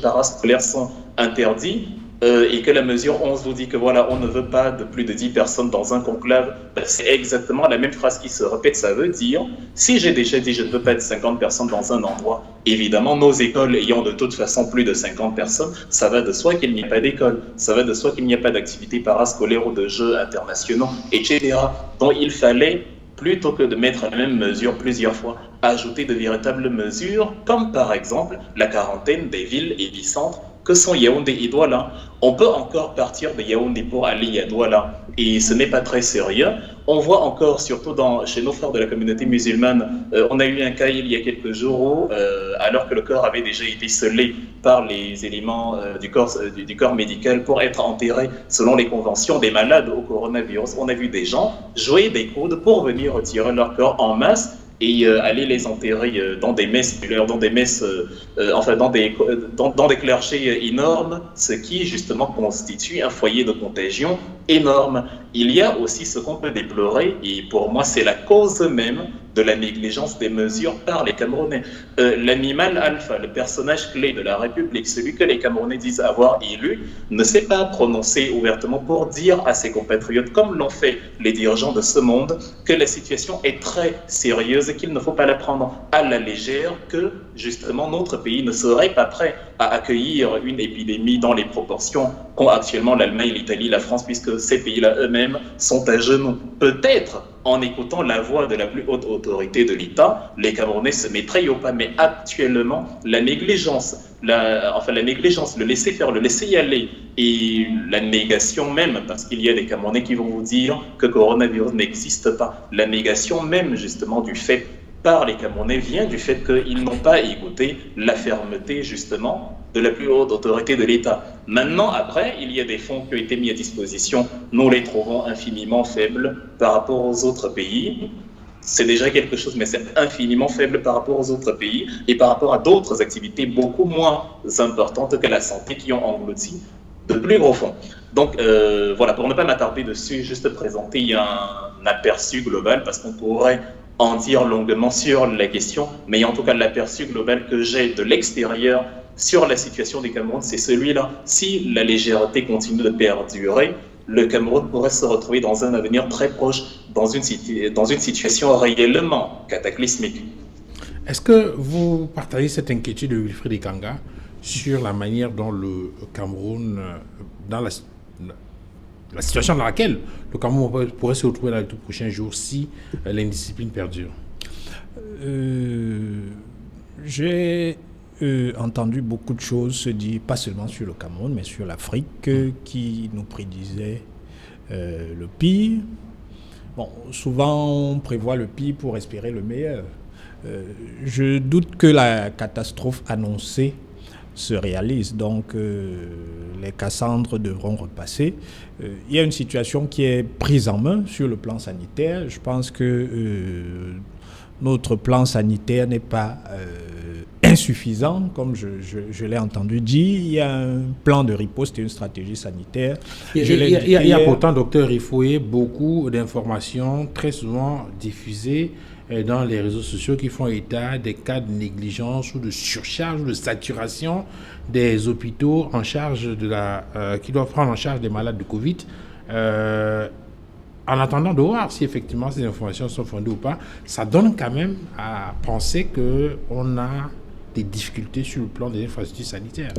parascolaires sont interdits, et que la mesure 11 vous dit que voilà, on ne veut pas de plus de 10 personnes dans un conclave, c'est exactement la même phrase qui se répète. Ça veut dire, si j'ai déjà dit je ne veux pas de 50 personnes dans un endroit, évidemment, nos écoles ayant de toute façon plus de 50 personnes, ça va de soi qu'il n'y ait pas d'école, ça va de soi qu'il n'y ait pas d'activités parascolaires ou de jeux internationaux, etc. Donc il fallait, plutôt que de mettre la même mesure plusieurs fois, ajouter de véritables mesures, comme par exemple la quarantaine des villes épicentres que sont Yaoundé et Douala. On peut encore partir de Yaoundé pour aller à Douala, et ce n'est pas très sérieux. On voit encore, surtout chez nos frères de la communauté musulmane, on a eu un cas il y a quelques jours où, alors que le corps avait déjà été scellé par les éléments du corps médical pour être enterré selon les conventions des malades au coronavirus, on a vu des gens jouer des coudes pour venir retirer leur corps en masse et aller les enterrer dans des messes, dans des clergés énormes, ce qui justement constitue un foyer de contagion énorme. Il y a aussi ce qu'on peut déplorer, et pour moi c'est la cause même de la négligence des mesures par les Camerounais. L'animal alpha, le personnage clé de la République, celui que les Camerounais disent avoir élu, ne s'est pas prononcé ouvertement pour dire à ses compatriotes, comme l'ont fait les dirigeants de ce monde, que la situation est très sérieuse et qu'il ne faut pas la prendre à la légère, que justement notre pays ne serait pas prêt à accueillir une épidémie dans les proportions qu'ont actuellement l'Allemagne, l'Italie, la France, puisque ces pays-là eux-mêmes sont à genoux. Peut-être en écoutant la voix de la plus haute autorité de l'État, les Camerounais se mettraient au pas, mais actuellement, la négligence, le laisser faire, le laisser y aller, et la négation même, parce qu'il y a des Camerounais qui vont vous dire que le coronavirus n'existe pas, la négation même justement du fait par les Camerounais vient du fait qu'ils n'ont pas écouté la fermeté justement de la plus haute autorité de l'État. Maintenant, après, il y a des fonds qui ont été mis à disposition. Nous les trouvons infiniment faibles par rapport aux autres pays. C'est déjà quelque chose, mais c'est infiniment faible par rapport aux autres pays et par rapport à d'autres activités beaucoup moins importantes que la santé qui ont englouti de plus gros fonds. Donc voilà, pour ne pas m'attarder dessus, juste présenter un aperçu global parce qu'on pourrait en dire longuement sur la question, mais en tout cas l'aperçu global que j'ai de l'extérieur sur la situation du Cameroun, c'est celui-là. Si la légèreté continue de perdurer, le Cameroun pourrait se retrouver dans un avenir très proche, dans une situation réellement cataclysmique.
Est-ce que vous partagez cette inquiétude de Wilfried Ekanga sur la manière dont le Cameroun, dans la situation dans laquelle le Cameroun pourrait se retrouver dans les tout prochains jours si l'indiscipline perdure?
J'ai entendu beaucoup de choses se dire, pas seulement sur le Cameroun, mais sur l'Afrique, qui nous prédisaient le pire. Bon, souvent on prévoit le pire pour espérer le meilleur. Je doute que la catastrophe annoncée se réalise, donc les Cassandres devront repasser. Il y a une situation qui est prise en main sur le plan sanitaire. Je pense que notre plan sanitaire n'est pas insuffisant, comme je l'ai entendu dire. Il y a un plan de riposte et une stratégie sanitaire.
Il y a pourtant, docteur Rifoué, beaucoup d'informations très souvent diffusées dans les réseaux sociaux qui font état des cas de négligence ou de surcharge ou de saturation des hôpitaux en charge qui doivent prendre en charge des malades de Covid. En attendant de voir si effectivement ces informations sont fondées ou pas, ça donne quand même à penser qu'on a des difficultés sur le plan des infrastructures sanitaires.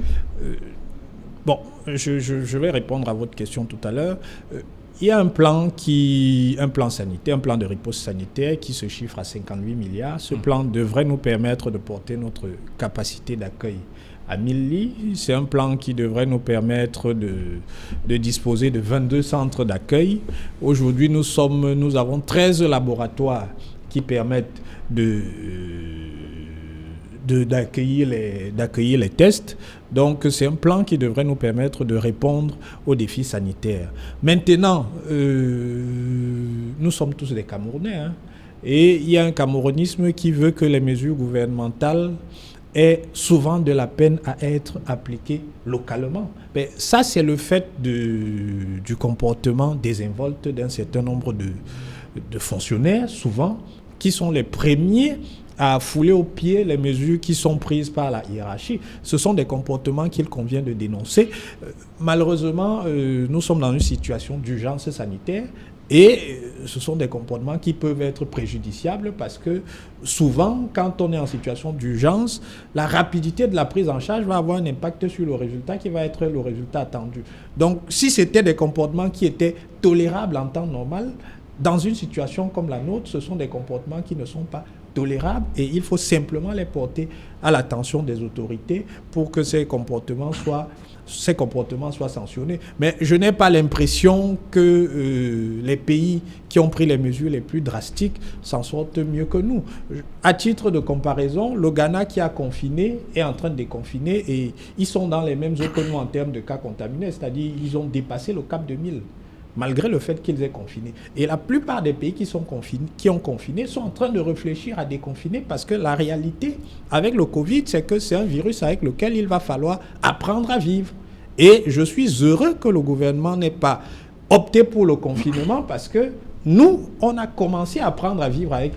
Bon, je vais répondre à votre question tout à l'heure. Il y a un plan sanitaire, un plan de riposte sanitaire qui se chiffre à 58 milliards. Ce plan devrait nous permettre de porter notre capacité d'accueil à 1000 lits. C'est un plan qui devrait nous permettre de disposer de 22 centres d'accueil. Aujourd'hui, nous avons 13 laboratoires qui permettent d'accueillir les tests. Donc, c'est un plan qui devrait nous permettre de répondre aux défis sanitaires. Maintenant, nous sommes tous des Camerounais, hein, et il y a un camerounisme qui veut que les mesures gouvernementales aient souvent de la peine à être appliquées localement. Mais ça, c'est le fait du comportement désinvolte d'un certain nombre de fonctionnaires, souvent, qui sont les premiers à fouler aux pieds les mesures qui sont prises par la hiérarchie. Ce sont des comportements qu'il convient de dénoncer. Malheureusement, nous sommes dans une situation d'urgence sanitaire et ce sont des comportements qui peuvent être préjudiciables parce que souvent, quand on est en situation d'urgence, la rapidité de la prise en charge va avoir un impact sur le résultat qui va être le résultat attendu. Donc, si c'était des comportements qui étaient tolérables en temps normal, dans une situation comme la nôtre, ce sont des comportements qui ne sont pas tolérables et il faut simplement les porter à l'attention des autorités pour que ces comportements soient sanctionnés. Mais je n'ai pas l'impression que les pays qui ont pris les mesures les plus drastiques s'en sortent mieux que nous. À titre de comparaison, le Ghana qui a confiné est en train de déconfiner et ils sont dans les mêmes eaux que nous en termes de cas contaminés, c'est-à-dire ils ont dépassé le cap de 1000. Malgré le fait qu'ils aient confiné. Et la plupart des pays qui ont confiné sont en train de réfléchir à déconfiner parce que la réalité avec le Covid, c'est que c'est un virus avec lequel il va falloir apprendre à vivre. Et je suis heureux que le gouvernement n'ait pas opté pour le confinement parce que nous, on a commencé à apprendre à vivre avec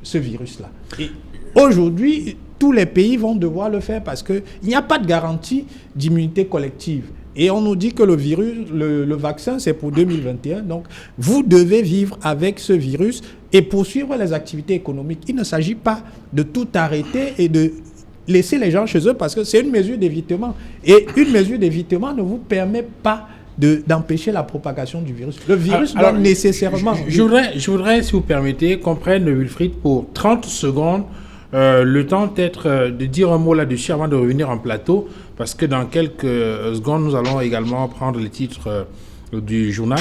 ce virus-là. Et aujourd'hui, tous les pays vont devoir le faire parce qu'il n'y a pas de garantie d'immunité collective. Et on nous dit que le virus, le vaccin, c'est pour 2021. Donc, vous devez vivre avec ce virus et poursuivre les activités économiques. Il ne s'agit pas de tout arrêter et de laisser les gens chez eux parce que c'est une mesure d'évitement. Et une mesure d'évitement ne vous permet pas d'empêcher la propagation du virus. Le virus doit nécessairement...
Je voudrais, si vous permettez, qu'on prenne Wilfried pour 30 secondes. Le temps peut-être de dire un mot là-dessus avant de revenir en plateau, parce que dans quelques secondes, nous allons également prendre les titres du journal.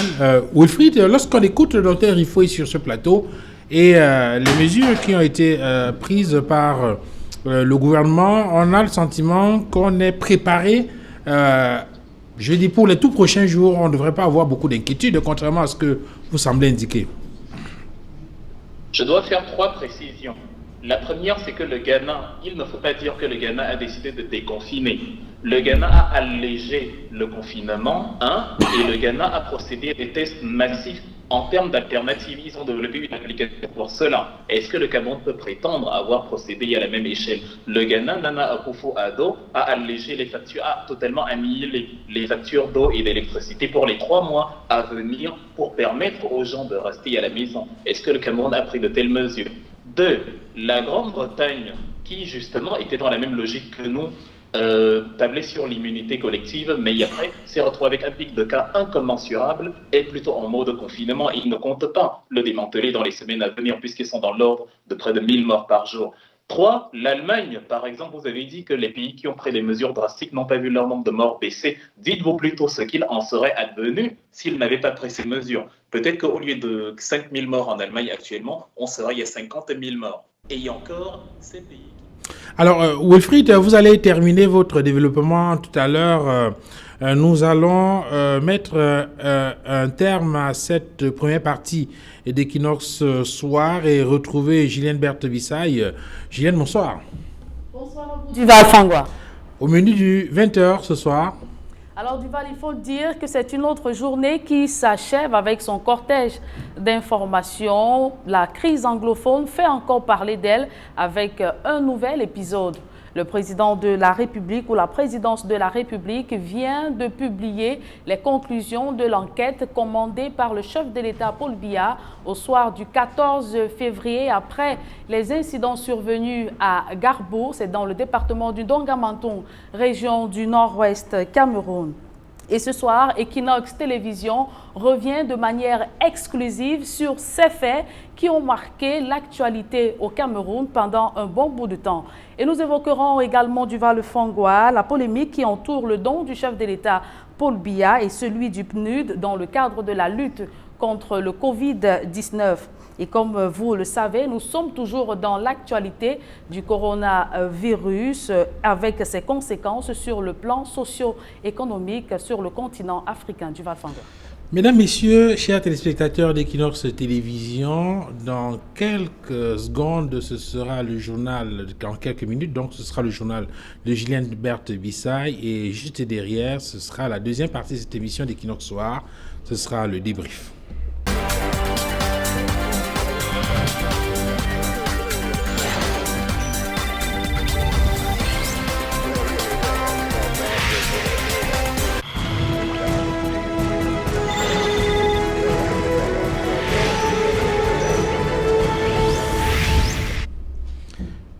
Wilfried, lorsqu'on écoute le docteur Rifoué sur ce plateau et les mesures qui ont été prises par le gouvernement, on a le sentiment qu'on est préparé. Je dis pour les tout prochains jours, on ne devrait pas avoir beaucoup d'inquiétudes, contrairement à ce que vous semblez indiquer.
Je dois faire 3 précisions. La première, c'est que le Ghana, il ne faut pas dire que le Ghana a décidé de déconfiner. Le Ghana a allégé le confinement, et le Ghana a procédé à des tests massifs en termes d'alternatives. Ils ont développé une application pour cela. Est-ce que le Cameroun peut prétendre avoir procédé à la même échelle? Le Ghana, Nana Akufo-Addo, a allégé les factures, a totalement annihilé les factures d'eau et d'électricité pour les 3 mois à venir pour permettre aux gens de rester à la maison. Est-ce que le Cameroun a pris de telles mesures? 2. La Grande-Bretagne, qui justement était dans la même logique que nous, tabler sur l'immunité collective, mais après, s'est retrouvé avec un pic de cas incommensurable et plutôt en mode confinement. Il ne compte pas le démanteler dans les semaines à venir, puisqu'ils sont dans l'ordre de près de 1000 morts par jour. 3, l'Allemagne, par exemple, vous avez dit que les pays qui ont pris des mesures drastiques n'ont pas vu leur nombre de morts baisser. Dites-vous plutôt ce qu'il en serait advenu s'ils n'avaient pas pris ces mesures. Peut-être qu'au lieu de 5000 morts en Allemagne actuellement, on serait à 50 000 morts. Et encore, ces pays...
Alors, Wilfried, vous allez terminer votre développement tout à l'heure. Nous allons mettre un terme à cette première partie d'Equinox Soir et retrouver Julienne Berthe-Bissaye. Julienne, bonsoir.
Bonsoir, Duval Fangwa.
Au menu du 20h ce soir.
Alors Duval, il faut dire que c'est une autre journée qui s'achève avec son cortège d'informations. La crise anglophone fait encore parler d'elle avec un nouvel épisode. Le président de la République ou la présidence de la République vient de publier les conclusions de l'enquête commandée par le chef de l'État Paul Biya au soir du 14 février après les incidents survenus à Garbour, c'est dans le département du Dongamanton, région du nord-ouest Cameroun. Et ce soir, Equinox Télévision revient de manière exclusive sur ces faits qui ont marqué l'actualité au Cameroun pendant un bon bout de temps. Et nous évoquerons également Duval Fangwa, la polémique qui entoure le don du chef de l'État Paul Biya et celui du PNUD dans le cadre de la lutte contre le Covid-19. Et comme vous le savez, nous sommes toujours dans l'actualité du coronavirus avec ses conséquences sur le plan socio-économique sur le continent africain. Duval Fangwa.
Mesdames, Messieurs, chers téléspectateurs d'Equinox Télévision, dans quelques secondes, ce sera le journal, en quelques minutes, donc ce sera le journal de Julienne Berthe-Bissaye et juste derrière, ce sera la deuxième partie de cette émission d'Equinox Soir, ce sera le débrief.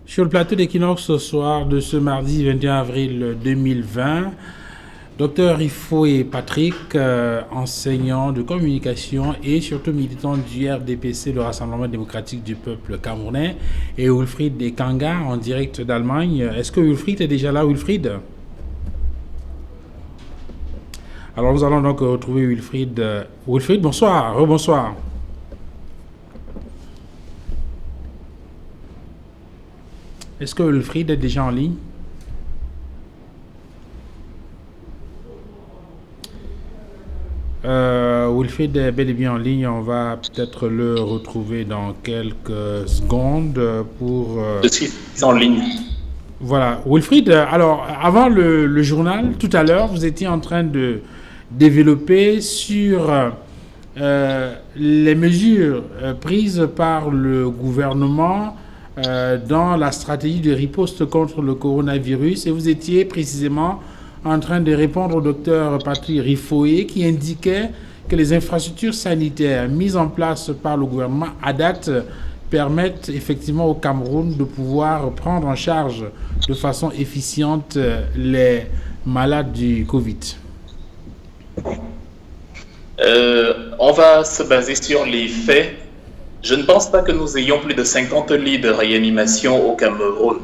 Sur le plateau d'Equinox ce soir de ce mardi 21 avril 2020, Dr Riffoé Patrick, enseignant de communication et surtout militant du RDPC, le Rassemblement démocratique du peuple camerounais, et Wilfried Ekanga en direct d'Allemagne. Est-ce que Wilfried est déjà là, Wilfried? Alors nous allons donc retrouver Wilfried. Wilfried, bonsoir, rebonsoir. Est-ce que Wilfried est déjà en ligne? Wilfried est bel et bien en ligne. On va peut-être le retrouver dans quelques secondes pour...
Je suis en ligne.
Voilà. Wilfried, alors, avant le journal, tout à l'heure, vous étiez en train de développer sur les mesures prises par le gouvernement dans la stratégie de riposte contre le coronavirus, et vous étiez précisément en train de répondre au docteur Patrick Riffoé qui indiquait que les infrastructures sanitaires mises en place par le gouvernement à date permettent effectivement au Cameroun de pouvoir prendre en charge de façon efficiente les malades du Covid.
On va se baser sur les faits. Je ne pense pas que nous ayons plus de 50 lits de réanimation au Cameroun.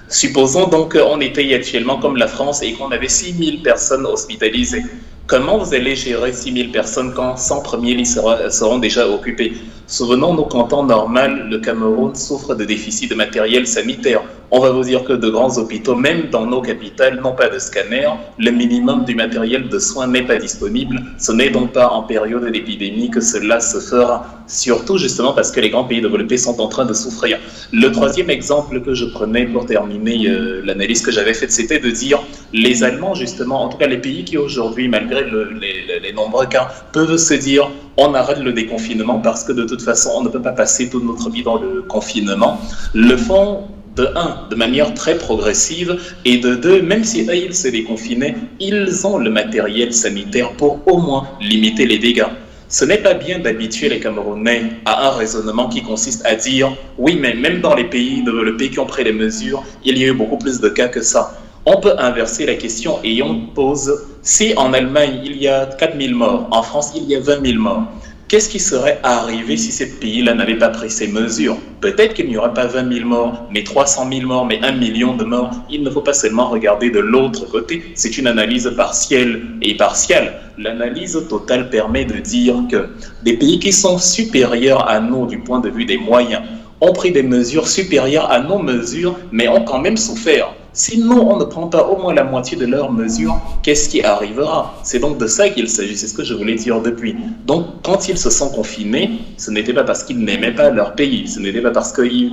Supposons donc qu'on était actuellement comme la France et qu'on avait 6000 personnes hospitalisées. Comment vous allez gérer 6000 personnes quand 100 premiers lits seront déjà occupés? Souvenons-nous qu'en temps normal, le Cameroun souffre de déficit de matériel sanitaire. On va vous dire que de grands hôpitaux, même dans nos capitales, n'ont pas de scanner. Le minimum du matériel de soins n'est pas disponible. Ce n'est donc pas en période d'épidémie que cela se fera. Surtout justement parce que les grands pays développés sont en train de souffrir. Le troisième exemple que je prenais pour terminer l'analyse que j'avais faite, c'était de dire les Allemands justement, en tout cas les pays qui aujourd'hui, malgré les nombreux cas, peuvent se dire on arrête le déconfinement parce que de toute façon on ne peut pas passer toute notre vie dans le confinement, le font de un, de manière très progressive, et de deux, même si eux, ils se déconfinaient, ils ont le matériel sanitaire pour au moins limiter les dégâts. Ce n'est pas bien d'habituer les Camerounais à un raisonnement qui consiste à dire « oui, mais même dans les pays développés qui ont pris les mesures, il y a eu beaucoup plus de cas que ça ». On peut inverser la question et on pose, si en Allemagne il y a 4 000 morts, en France il y a 20 000 morts, qu'est-ce qui serait arrivé si ces pays-là n'avaient pas pris ces mesures? Peut-être qu'il n'y aurait pas 20 000 morts, mais 300 000 morts, mais 1 million de morts. Il ne faut pas seulement regarder de l'autre côté. C'est une analyse partielle et partielle. L'analyse totale permet de dire que des pays qui sont supérieurs à nous du point de vue des moyens ont pris des mesures supérieures à nos mesures, mais ont quand même souffert. Si nous, on ne prend pas au moins la moitié de leurs mesures, qu'est-ce qui arrivera? C'est donc de ça qu'il s'agit, c'est ce que je voulais dire depuis. Donc, quand ils se sont confinés, ce n'était pas parce qu'ils n'aimaient pas leur pays, ce n'était pas parce qu'ils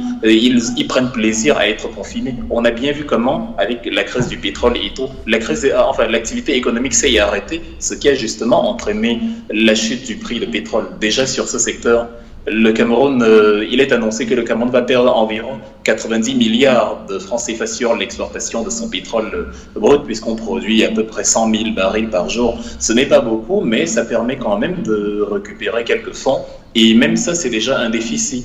prennent plaisir à être confinés. On a bien vu comment, avec la crise du pétrole et tout, l'activité économique s'est arrêtée, ce qui a justement entraîné la chute du prix du pétrole. Déjà sur ce secteur, le Cameroun, il est annoncé que le Cameroun va perdre environ 90 milliards de francs CFA sur l'exportation de son pétrole brut, puisqu'on produit à peu près 100 000 barils par jour. Ce n'est pas beaucoup, mais ça permet quand même de récupérer quelques fonds. Et même ça, c'est déjà un déficit.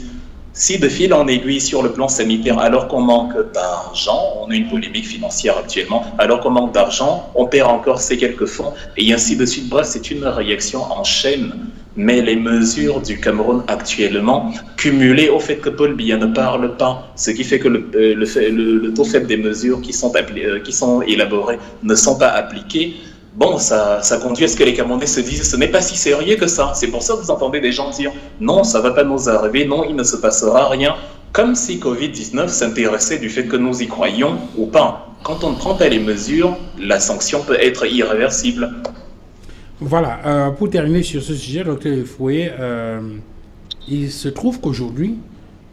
Si de fil en aiguille sur le plan sanitaire, alors qu'on manque d'argent, on a une polémique financière actuellement, alors qu'on manque d'argent, on perd encore ces quelques fonds, et ainsi de suite. Bref, c'est une réaction en chaîne. Mais les mesures du Cameroun actuellement, cumulées au fait que Paul Biya ne parle pas, ce qui fait que le taux faible des mesures qui sont élaborées ne sont pas appliquées, bon, ça conduit à ce que les Camerounais se disent ce n'est pas si sérieux que ça. C'est pour ça que vous entendez des gens dire non, ça ne va pas nous arriver, non, il ne se passera rien. Comme si Covid-19 s'intéressait du fait que nous y croyons ou pas. Quand on ne prend pas les mesures, la sanction peut être irréversible.
Voilà, pour terminer sur ce sujet, Dr. Foué, il se trouve qu'aujourd'hui,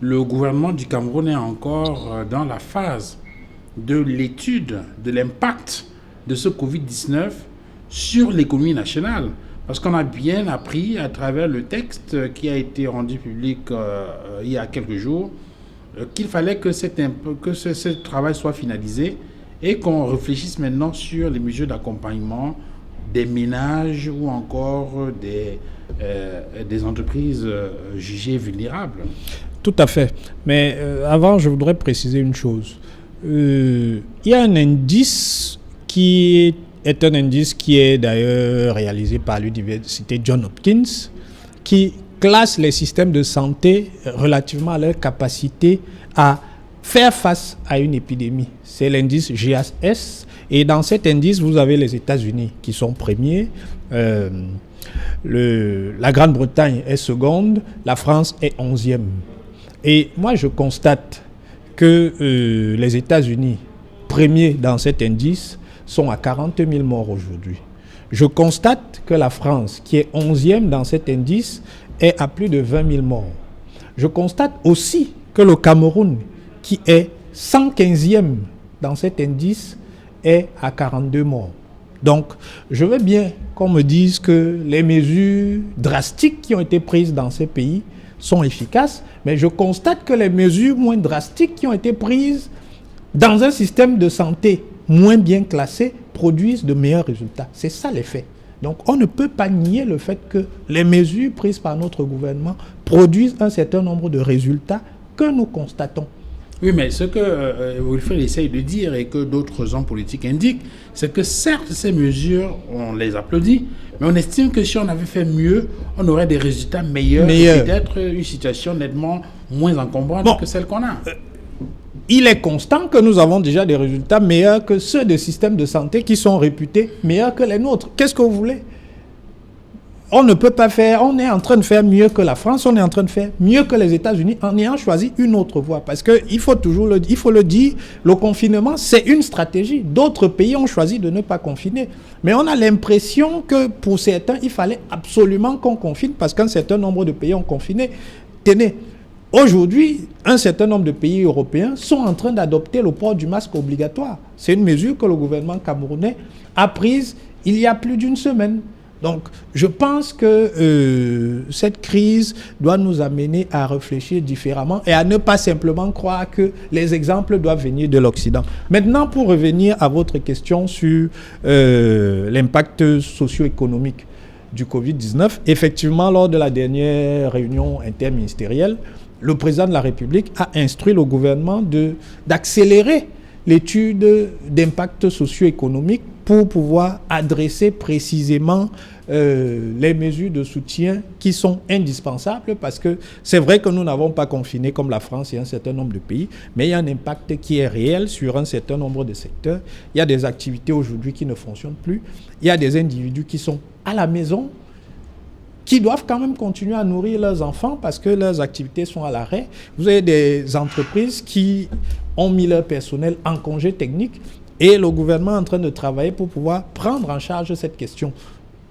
le gouvernement du Cameroun est encore dans la phase de l'étude de l'impact de ce Covid-19 sur l'économie nationale. Parce qu'on a bien appris à travers le texte qui a été rendu public il y a quelques jours qu'il fallait que ce travail soit finalisé et qu'on réfléchisse maintenant sur les mesures d'accompagnement des ménages ou encore des entreprises jugées vulnérables.
Tout à fait. Mais avant, je voudrais préciser une chose. Il y a un indice qui est un indice qui est d'ailleurs réalisé par l'université Johns Hopkins, qui classe les systèmes de santé relativement à leur capacité à faire face à une épidémie. C'est l'indice GAS. Et dans cet indice, vous avez les États-Unis qui sont premiers, la Grande-Bretagne est seconde, la France est 11e. Et moi, je constate que les États-Unis, premiers dans cet indice, sont à 40 000 morts aujourd'hui. Je constate que la France, qui est 11e dans cet indice, est à plus de 20 000 morts. Je constate aussi que le Cameroun, qui est 115e dans cet indice, est à 42 morts. Donc, je veux bien qu'on me dise que les mesures drastiques qui ont été prises dans ces pays sont efficaces, mais je constate que les mesures moins drastiques qui ont été prises dans un système de santé moins bien classé produisent de meilleurs résultats. C'est ça les faits. Donc, on ne peut pas nier le fait que les mesures prises par notre gouvernement produisent un certain nombre de résultats que nous constatons.
Oui, mais ce que Wilfred essaye de dire et que d'autres hommes politiques indiquent, c'est que certes, ces mesures, on les applaudit, mais on estime que si on avait fait mieux, on aurait des résultats meilleurs. Et peut-être une situation nettement moins encombrante que celle qu'on a.
Il est constant que nous avons déjà des résultats meilleurs que ceux des systèmes de santé qui sont réputés meilleurs que les nôtres. Qu'est-ce que vous voulez ? On ne peut pas faire, on est en train de faire mieux que la France, on est en train de faire mieux que les États-Unis en ayant choisi une autre voie. Parce qu'il faut toujours le dire, le confinement, c'est une stratégie. D'autres pays ont choisi de ne pas confiner. Mais on a l'impression que pour certains, il fallait absolument qu'on confine parce qu'un certain nombre de pays ont confiné. Tenez, aujourd'hui, un certain nombre de pays européens sont en train d'adopter le port du masque obligatoire. C'est une mesure que le gouvernement camerounais a prise il y a plus d'une semaine. Donc, je pense que cette crise doit nous amener à réfléchir différemment et à ne pas simplement croire que les exemples doivent venir de l'Occident. Maintenant, pour revenir à votre question sur l'impact socio-économique du Covid-19, effectivement, lors de la dernière réunion interministérielle, le président de la République a instruit le gouvernement d'accélérer l'étude d'impact socio-économique pour pouvoir adresser précisément les mesures de soutien qui sont indispensables, parce que c'est vrai que nous n'avons pas confiné comme la France et un certain nombre de pays, mais il y a un impact qui est réel sur un certain nombre de secteurs. Il y a des activités aujourd'hui qui ne fonctionnent plus. Il y a des individus qui sont à la maison, qui doivent quand même continuer à nourrir leurs enfants parce que leurs activités sont à l'arrêt. Vous avez des entreprises qui ont mis leur personnel en congé technique et le gouvernement est en train de travailler pour pouvoir prendre en charge cette question.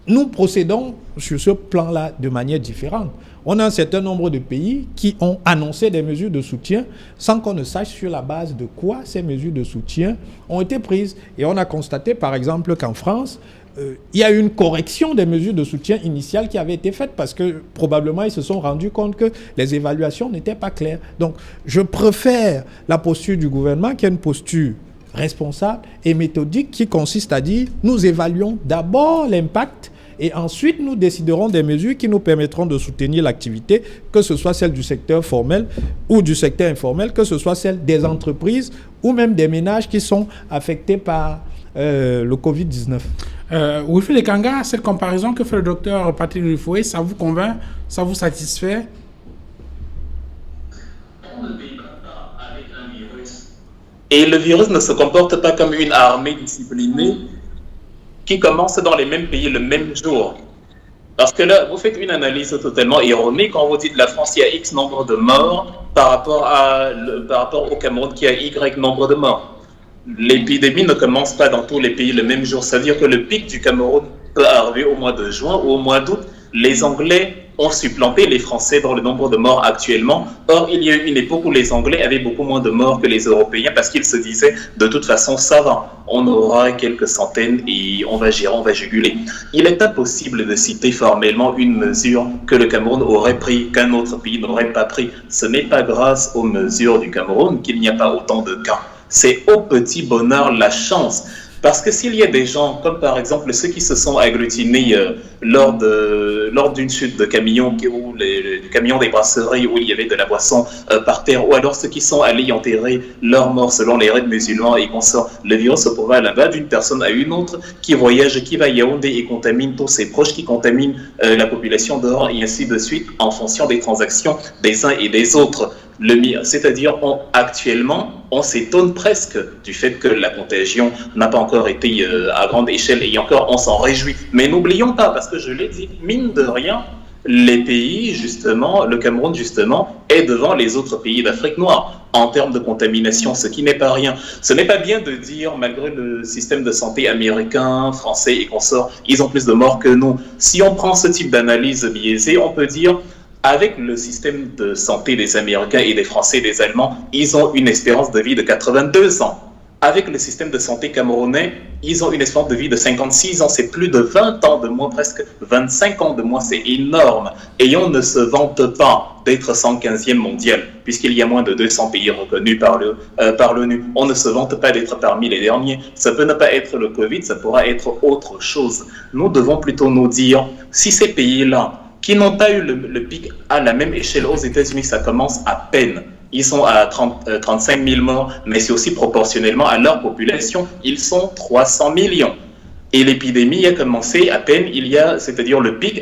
Nous procédons sur ce plan-là de manière différente. On a un certain nombre de pays qui ont annoncé des mesures de soutien sans qu'on ne sache sur la base de quoi ces mesures de soutien ont été prises. Et on a constaté, par exemple, qu'en France, il y a eu une correction des mesures de soutien initiales qui avaient été faites parce que probablement ils se sont rendus compte que les évaluations n'étaient pas claires. Donc, je préfère la posture du gouvernement qui est une posture responsable et méthodique qui consiste à dire nous évaluons d'abord l'impact et ensuite nous déciderons des mesures qui nous permettront de soutenir l'activité, que ce soit celle du secteur formel ou du secteur informel, que ce soit celle des entreprises ou même des ménages qui sont affectés par le Covid-19.
Wilfried Ekanga, cette comparaison que fait le docteur Patrick Rufoué, ça vous convainc? Ça vous satisfait?
Et le virus ne se comporte pas comme une armée disciplinée qui commence dans les mêmes pays le même jour. Parce que là, vous faites une analyse totalement erronée quand vous dites la France, il y a X nombre de morts par rapport au Cameroun qui a Y nombre de morts. L'épidémie ne commence pas dans tous les pays le même jour. C'est-à-dire que le pic du Cameroun peut arriver au mois de juin ou au mois d'août. Les Anglais ont supplanté les Français dans le nombre de morts actuellement. Or, il y a eu une époque où les Anglais avaient beaucoup moins de morts que les Européens parce qu'ils se disaient, de toute façon, ça va. On aura quelques centaines et on va juguler. Il n'est impossible de citer formellement une mesure que le Cameroun aurait pris, qu'un autre pays n'aurait pas pris. Ce n'est pas grâce aux mesures du Cameroun qu'il n'y a pas autant de cas. C'est au petit bonheur la chance. Parce que s'il y a des gens, comme par exemple ceux qui se sont agglutinés lors d'une chute de camion, du camion des brasseries où il y avait de la boisson par terre, ou alors ceux qui sont allés enterrer leurs morts selon les règles musulmans et consorts, le virus se trouve là-bas d'une personne à une autre, qui voyage, qui va à Yaoundé et contamine tous ses proches, qui contamine la population dehors et ainsi de suite en fonction des transactions des uns et des autres. C'est-à-dire actuellement, on s'étonne presque du fait que la contagion n'a pas encore été à grande échelle et encore on s'en réjouit. Mais n'oublions pas, parce que je l'ai dit, mine de rien, les pays, justement, le Cameroun, justement, est devant les autres pays d'Afrique noire en termes de contamination, ce qui n'est pas rien. Ce n'est pas bien de dire, malgré le système de santé américain, français et consorts, ils ont plus de morts que nous. Si on prend ce type d'analyse biaisée, on peut dire, avec le système de santé des Américains et des Français et des Allemands, ils ont une espérance de vie de 82 ans. Avec le système de santé camerounais, ils ont une espérance de vie de 56 ans. C'est plus de 20 ans de moins, presque 25 ans de moins. C'est énorme. Et on ne se vante pas d'être 115e mondial, puisqu'il y a moins de 200 pays reconnus par l'ONU. On ne se vante pas d'être parmi les derniers. Ça peut ne pas être le Covid, ça pourra être autre chose. Nous devons plutôt nous dire, si ces pays-là, qui n'ont pas eu le pic à la même échelle aux États-Unis, ça commence à peine. Ils sont à 35 000 morts, mais c'est aussi proportionnellement à leur population, ils sont 300 millions. Et l'épidémie a commencé à peine, c'est-à-dire le pic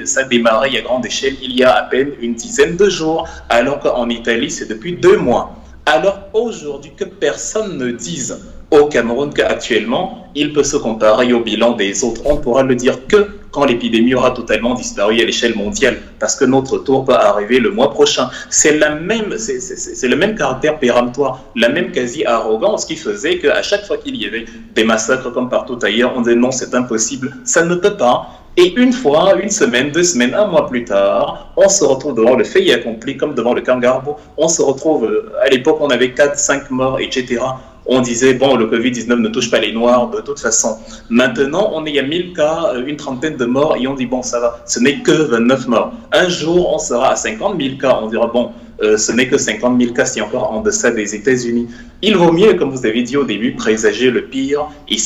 ça a démarré à grande échelle il y a à peine une dizaine de jours, alors qu'en Italie, c'est depuis 2 mois. Alors aujourd'hui, que personne ne dise au Cameroun qu'actuellement, il peut se comparer au bilan des autres. On ne pourra le dire que quand l'épidémie aura totalement disparu à l'échelle mondiale, parce que notre tour peut arriver le mois prochain. C'est le même caractère péremptoire, la même quasi-arrogance qui faisait qu'à chaque fois qu'il y avait des massacres comme partout ailleurs, on disait non, c'est impossible, ça ne peut pas. Et une fois, une semaine, 2 semaines, 1 mois plus tard, on se retrouve devant le fait accompli, comme devant le kangaroo. On se retrouve, à l'époque, on avait 4, 5 morts, etc. On disait, bon, le Covid-19 ne touche pas les Noirs de toute façon. Maintenant, on est à 1000 cas, une trentaine de morts, et on dit, bon, ça va, ce n'est que 29 morts. Un jour, on sera à 50 000 cas, on dira, bon, ce n'est que 50 000 cas, c'est encore en deçà des États-Unis. Il vaut mieux, comme vous avez dit au début, présager le pire et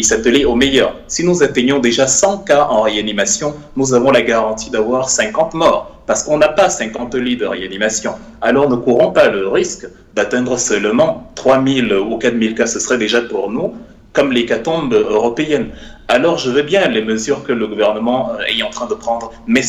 s'atteler au meilleur. Si nous atteignons déjà 100 cas en réanimation, nous avons la garantie d'avoir 50 morts, parce qu'on n'a pas 50 lits de réanimation. Alors ne courons pas le risque d'atteindre seulement 3 000 ou 4 000 cas, ce serait déjà pour nous comme l'hécatombe européenne. Alors je veux bien les mesures que le gouvernement est en train de prendre, mais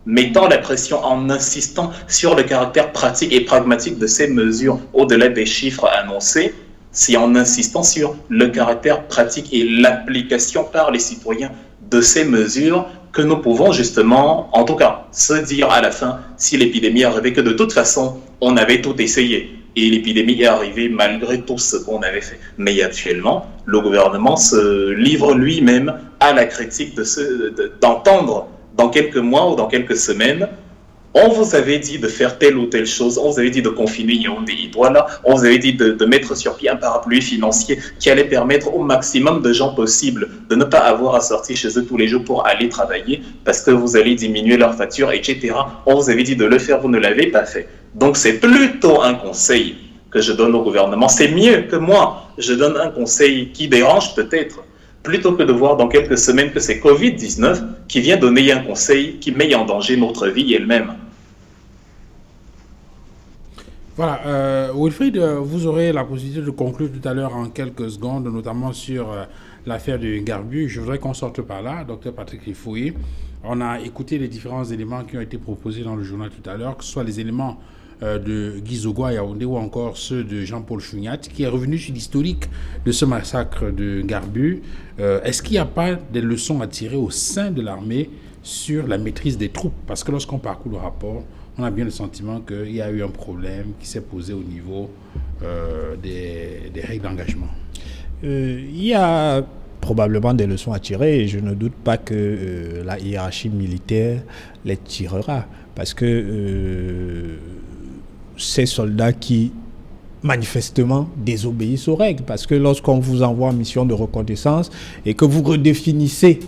mettant la pression en insistant sur le caractère pratique et pragmatique de ces mesures, au-delà des chiffres annoncés, c'est en insistant sur le caractère pratique et l'application par les citoyens de ces mesures que nous pouvons justement, en tout cas, se dire à la fin, si l'épidémie arrivait, que de toute façon, on avait tout essayé. Et l'épidémie est arrivée malgré tout ce qu'on avait fait. Mais actuellement, le gouvernement se livre lui-même à la critique d'entendre dans quelques mois ou dans quelques semaines, on vous avait dit de faire telle ou telle chose, on vous avait dit de confiner Yaoundé et Douala, on vous avait dit de mettre sur pied un parapluie financier qui allait permettre au maximum de gens possibles de ne pas avoir à sortir chez eux tous les jours pour aller travailler parce que vous allez diminuer leur facture, etc. On vous avait dit de le faire, vous ne l'avez pas fait. Donc c'est plutôt un conseil que je donne au gouvernement. C'est mieux que moi, je donne un conseil qui dérange peut-être, plutôt que de voir dans quelques semaines que c'est Covid-19 qui vient donner un conseil qui met en danger notre vie elle-même.
Voilà, Wilfried, vous aurez la possibilité de conclure tout à l'heure en quelques secondes, notamment sur l'affaire de Garbu. Je voudrais qu'on sorte par là, Dr Patrick Lifoué. On a écouté les différents éléments qui ont été proposés dans le journal tout à l'heure, que ce soit les éléments de Guy Zogwa Yaoundé ou encore ceux de Jean-Paul Chouniat, qui est revenu sur l'historique de ce massacre de Garbu. Est-ce qu'il n'y a pas des leçons à tirer au sein de l'armée sur la maîtrise des troupes? Parce que lorsqu'on parcourt le rapport, on a bien le sentiment qu'il y a eu un problème qui s'est posé au niveau des règles d'engagement.
Il y a probablement des leçons à tirer et je ne doute pas que la hiérarchie militaire les tirera. Parce que ces soldats qui manifestement désobéissent aux règles. Parce que lorsqu'on vous envoie en mission de reconnaissance et que vous redéfinissez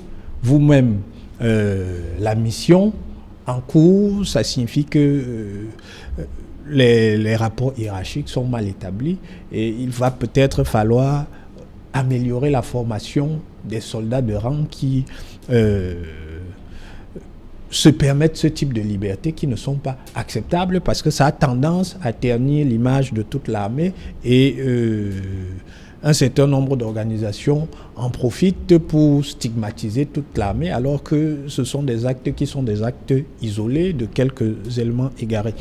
vous-même la mission en cours, ça signifie que les rapports hiérarchiques sont mal établis et il va peut-être falloir améliorer la formation des soldats de rang qui se permettent ce type de liberté qui ne sont pas acceptables parce que ça a tendance à ternir l'image de toute l'armée et un certain nombre d'organisations en profitent pour stigmatiser toute l'armée alors que ce sont des actes qui sont des actes isolés de quelques éléments égarés.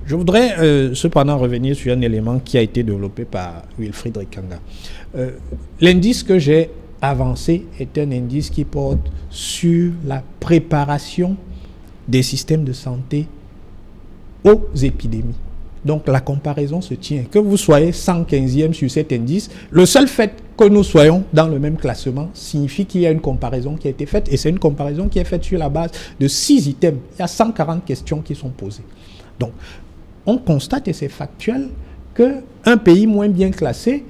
Je voudrais cependant revenir sur un élément qui a été développé par Wilfried Rikanga. L'indice que j'ai avancé est un indice qui porte sur la préparation des systèmes de santé aux épidémies. Donc la comparaison se tient. Que vous soyez 115e sur cet indice, le seul fait que nous soyons dans le même classement signifie qu'il y a une comparaison qui a été faite et c'est une comparaison qui est faite sur la base de 6 items. Il y a 140 questions qui sont posées. Donc on constate, et c'est factuel, qu'un pays moins bien classé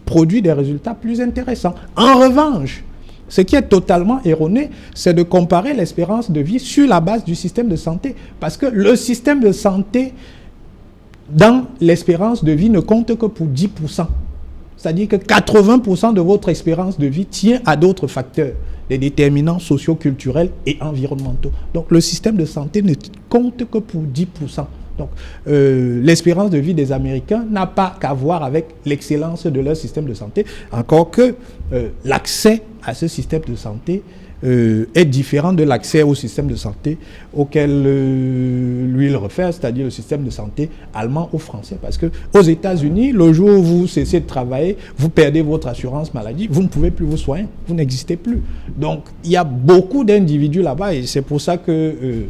produit des résultats plus intéressants. En revanche, ce qui est totalement erroné, c'est de comparer l'espérance de vie sur la base du système de santé. Parce que le système de santé, dans l'espérance de vie, ne compte que pour 10%. C'est-à-dire que 80% de votre espérance de vie tient à d'autres facteurs, des déterminants socio-culturels et environnementaux. Donc le système de santé ne compte que pour 10%. Donc, l'espérance de vie des Américains n'a pas qu'à voir avec l'excellence de leur système de santé, encore que l'accès à ce système de santé est différent de l'accès au système de santé auquel lui il réfère, c'est-à-dire le système de santé allemand ou français. Parce qu'aux États-Unis, le jour où vous cessez de travailler, vous perdez votre assurance maladie, vous ne pouvez plus vous soigner, vous n'existez plus. Donc, il y a beaucoup d'individus là-bas et c'est pour ça que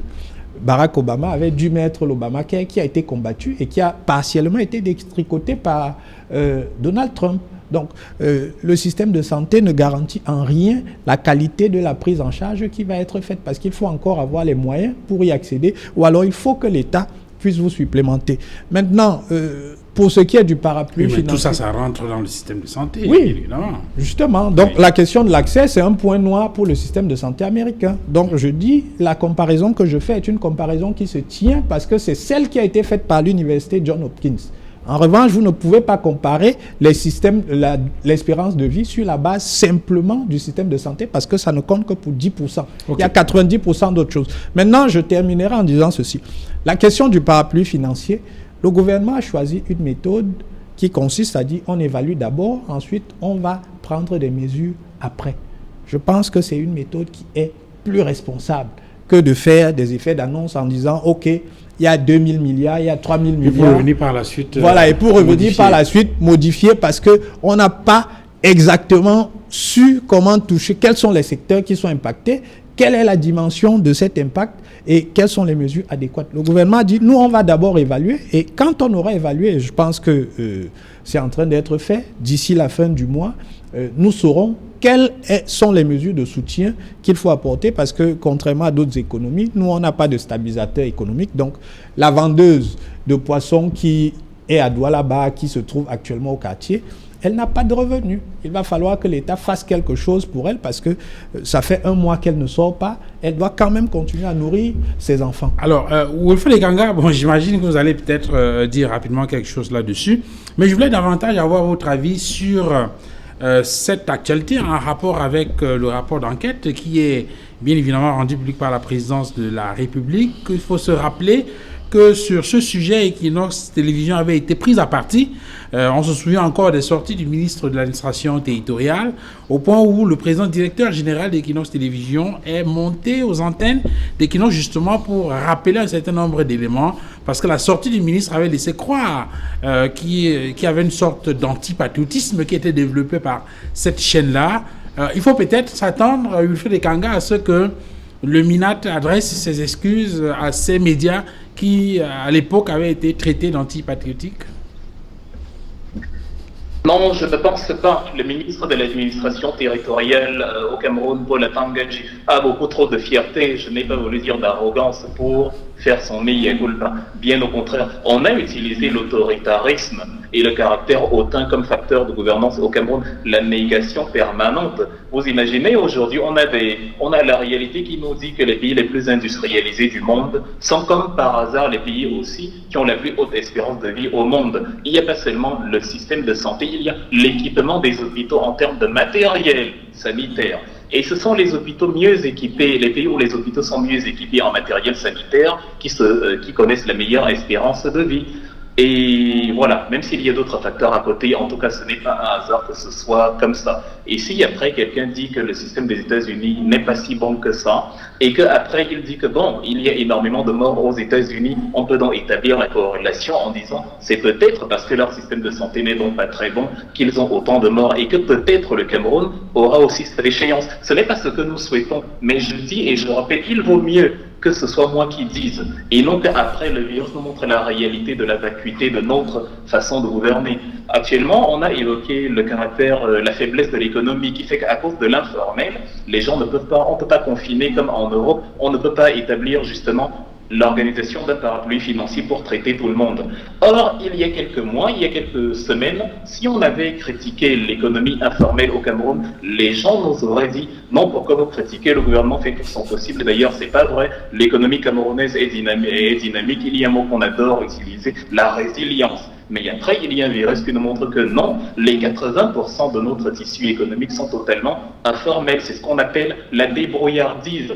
Barack Obama avait dû mettre l'Obamacare qui a été combattu et qui a partiellement été détricoté par Donald Trump. Donc, le système de santé ne garantit en rien la qualité de la prise en charge qui va être faite parce qu'il faut encore avoir les moyens pour y accéder ou alors il faut que l'État puisse vous supplémenter. Maintenant, pour ce qui est du parapluie financier...
Tout ça, ça rentre dans le système de santé,
oui,
évidemment.
Justement. Donc, la question de l'accès, c'est un point noir pour le système de santé américain. Donc, je dis, la comparaison que je fais est une comparaison qui se tient parce que c'est celle qui a été faite par l'université Johns Hopkins. En revanche, vous ne pouvez pas comparer les systèmes, l'espérance de vie sur la base simplement du système de santé parce que ça ne compte que pour 10%. Okay. Il y a 90% d'autres choses. Maintenant, je terminerai en disant ceci. La question du parapluie financier, Le gouvernement a choisi une méthode qui consiste à dire on évalue d'abord, ensuite on va prendre des mesures après. Je pense que c'est une méthode qui est plus responsable que de faire des effets d'annonce en disant ok, il y a 2000 milliards, il y a 3000 milliards.
Et pour revenir par la suite.
Voilà, et pour revenir par la suite, modifier parce qu'on n'a pas exactement su comment toucher, quels sont les secteurs qui sont impactés, quelle est la dimension de cet impact et quelles sont les mesures adéquates. Le gouvernement a dit, nous, on va d'abord évaluer et quand on aura évalué, je pense que c'est en train d'être fait, d'ici la fin du mois, nous saurons quelles sont les mesures de soutien qu'il faut apporter parce que, contrairement à d'autres économies, nous, on n'a pas de stabilisateur économique. Donc, la vendeuse de poissons qui est à Douala, qui se trouve actuellement au quartier, elle n'a pas de revenus. Il va falloir que l'État fasse quelque chose pour elle parce que ça fait 1 mois qu'elle ne sort pas. Elle doit quand même continuer à nourrir ses enfants.
Alors, Wilfred Ekanga, bon, j'imagine que vous allez peut-être dire rapidement quelque chose là-dessus, mais je voulais davantage avoir votre avis sur cette actualité en rapport avec le rapport d'enquête qui est bien évidemment rendu public par la présidence de la République. Il faut se rappeler que sur ce sujet, Equinox Télévision avait été prise à partie. On se souvient encore des sorties du ministre de l'administration territoriale, au point où le président directeur général d'Equinox Télévision est monté aux antennes d'Equinox justement pour rappeler un certain nombre d'éléments, parce que la sortie du ministre avait laissé croire qu'il y avait une sorte d'antipatriotisme qui était développé par cette chaîne-là. Il faut peut-être s'attendre, Wilfred Ekanga, à ce que le MINAT adresse ses excuses à ces médias qui, à l'époque, avaient été traités d'antipatriotiques.
Non, je ne pense pas. Le ministre de l'administration territoriale au Cameroun, Paul Atanga Nji, a beaucoup trop de fierté, je n'ai pas voulu dire d'arrogance, pour faire son mea culpa. Bien au contraire, on a utilisé l'autoritarisme et le caractère hautain comme facteur de gouvernance au Cameroun, la négation permanente. Vous imaginez, aujourd'hui, on a la réalité qui nous dit que les pays les plus industrialisés du monde sont comme par hasard les pays aussi qui ont la plus haute espérance de vie au monde. Il n'y a pas seulement le système de santé, il y a l'équipement des hôpitaux en termes de matériel sanitaire. Et ce sont les hôpitaux mieux équipés, les pays où les hôpitaux sont mieux équipés en matériel sanitaire qui connaissent la meilleure espérance de vie. Et voilà, même s'il y a d'autres facteurs à côté, en tout cas ce n'est pas un hasard que ce soit comme ça. Et si après quelqu'un dit que le système des États-Unis n'est pas si bon que ça, et qu'après il dit que bon, il y a énormément de morts aux États-Unis, on peut donc établir la corrélation en disant c'est peut-être parce que leur système de santé n'est donc pas très bon qu'ils ont autant de morts et que peut-être le Cameroun aura aussi cette échéance. Ce n'est pas ce que nous souhaitons, mais je dis et je rappelle, il vaut mieux que ce soit moi qui dise, et non qu'après le virus nous montre la réalité de la vacuité de notre façon de gouverner. Actuellement, on a évoqué le caractère, la faiblesse de l'économie qui fait qu'à cause de l'informel, les gens ne peuvent pas, on ne peut pas confiner comme en Europe, on ne peut pas établir justement l'organisation d'un parapluie financier pour traiter tout le monde. Or, il y a quelques mois, il y a quelques semaines, si on avait critiqué l'économie informelle au Cameroun, les gens nous auraient dit « Non, pourquoi vous critiquez? Le gouvernement fait tout son possible. » D'ailleurs, c'est pas vrai. L'économie camerounaise est dynamique. Il y a un mot qu'on adore utiliser, la résilience. Mais après, il y a un virus qui nous montre que non, les 80% de notre tissu économique sont totalement informels. C'est ce qu'on appelle la débrouillardise.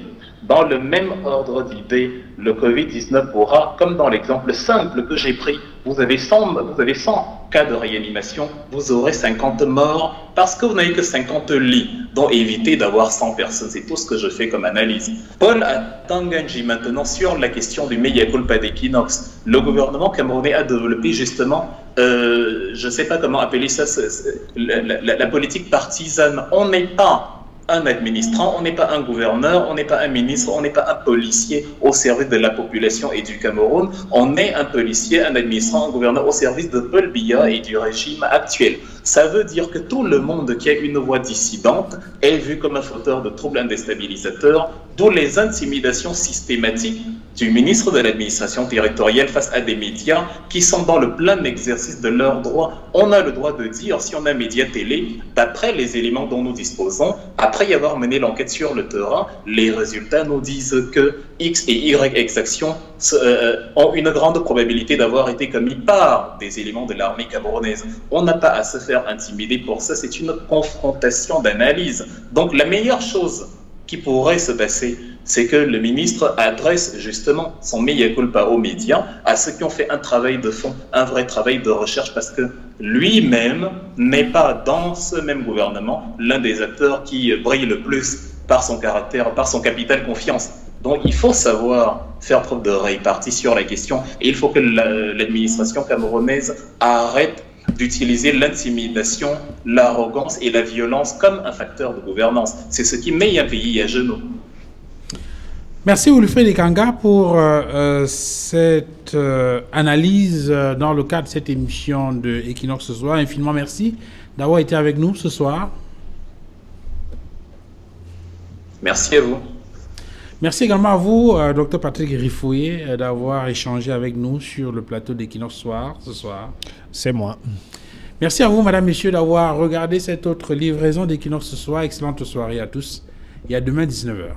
Dans le même ordre d'idée, le Covid-19 aura, comme dans l'exemple simple que j'ai pris, vous avez 100 cas de réanimation, vous aurez 50 morts parce que vous n'avez que 50 lits. Donc évitez d'avoir 100 personnes, c'est tout ce que je fais comme analyse. Paul Atanga Nji, maintenant sur la question du mea culpa d'Equinox, le gouvernement camerounais a développé justement, je ne sais pas comment appeler ça, la politique partisane. On n'est pas un administrant, on n'est pas un gouverneur, on n'est pas un ministre, on n'est pas un policier au service de la population et du Cameroun, on est un policier, un administrant, un gouverneur au service de Paul Biya et du régime actuel. Ça veut dire que tout le monde qui a une voix dissidente est vu comme un fauteur de troubles, un déstabilisateur, d'où les intimidations systématiques du ministre de l'administration territoriale face à des médias qui sont dans le plein exercice de leurs droits. On a le droit de dire, si on a un média télé, d'après les éléments dont nous disposons, après y avoir mené l'enquête sur le terrain, les résultats nous disent que X et Y exactions ont une grande probabilité d'avoir été commis par des éléments de l'armée camerounaise. On n'a pas à se faire intimider pour ça, c'est une confrontation d'analyse. Donc la meilleure chose qui pourrait se passer c'est que le ministre adresse justement son mea culpa aux médias, à ceux qui ont fait un travail de fond, un vrai travail de recherche, parce que lui-même n'est pas dans ce même gouvernement l'un des acteurs qui brille le plus par son caractère, par son capital confiance. Donc il faut savoir faire preuve de répartie sur la question, et il faut que l'administration camerounaise arrête d'utiliser l'intimidation, l'arrogance et la violence comme un facteur de gouvernance. C'est ce qui met un pays à genoux.
Merci Wilfred Ekanga pour cette analyse dans le cadre de cette émission de Equinox ce soir. Infiniment merci d'avoir été avec nous ce soir.
Merci à vous.
Merci également à vous, Dr Patrick Rifoué, d'avoir échangé avec nous sur le plateau d'Equinox ce soir.
C'est moi.
Merci à vous, Madame, Messieurs, d'avoir regardé cette autre livraison d'Equinox ce soir. Excellente soirée à tous et à demain 19h.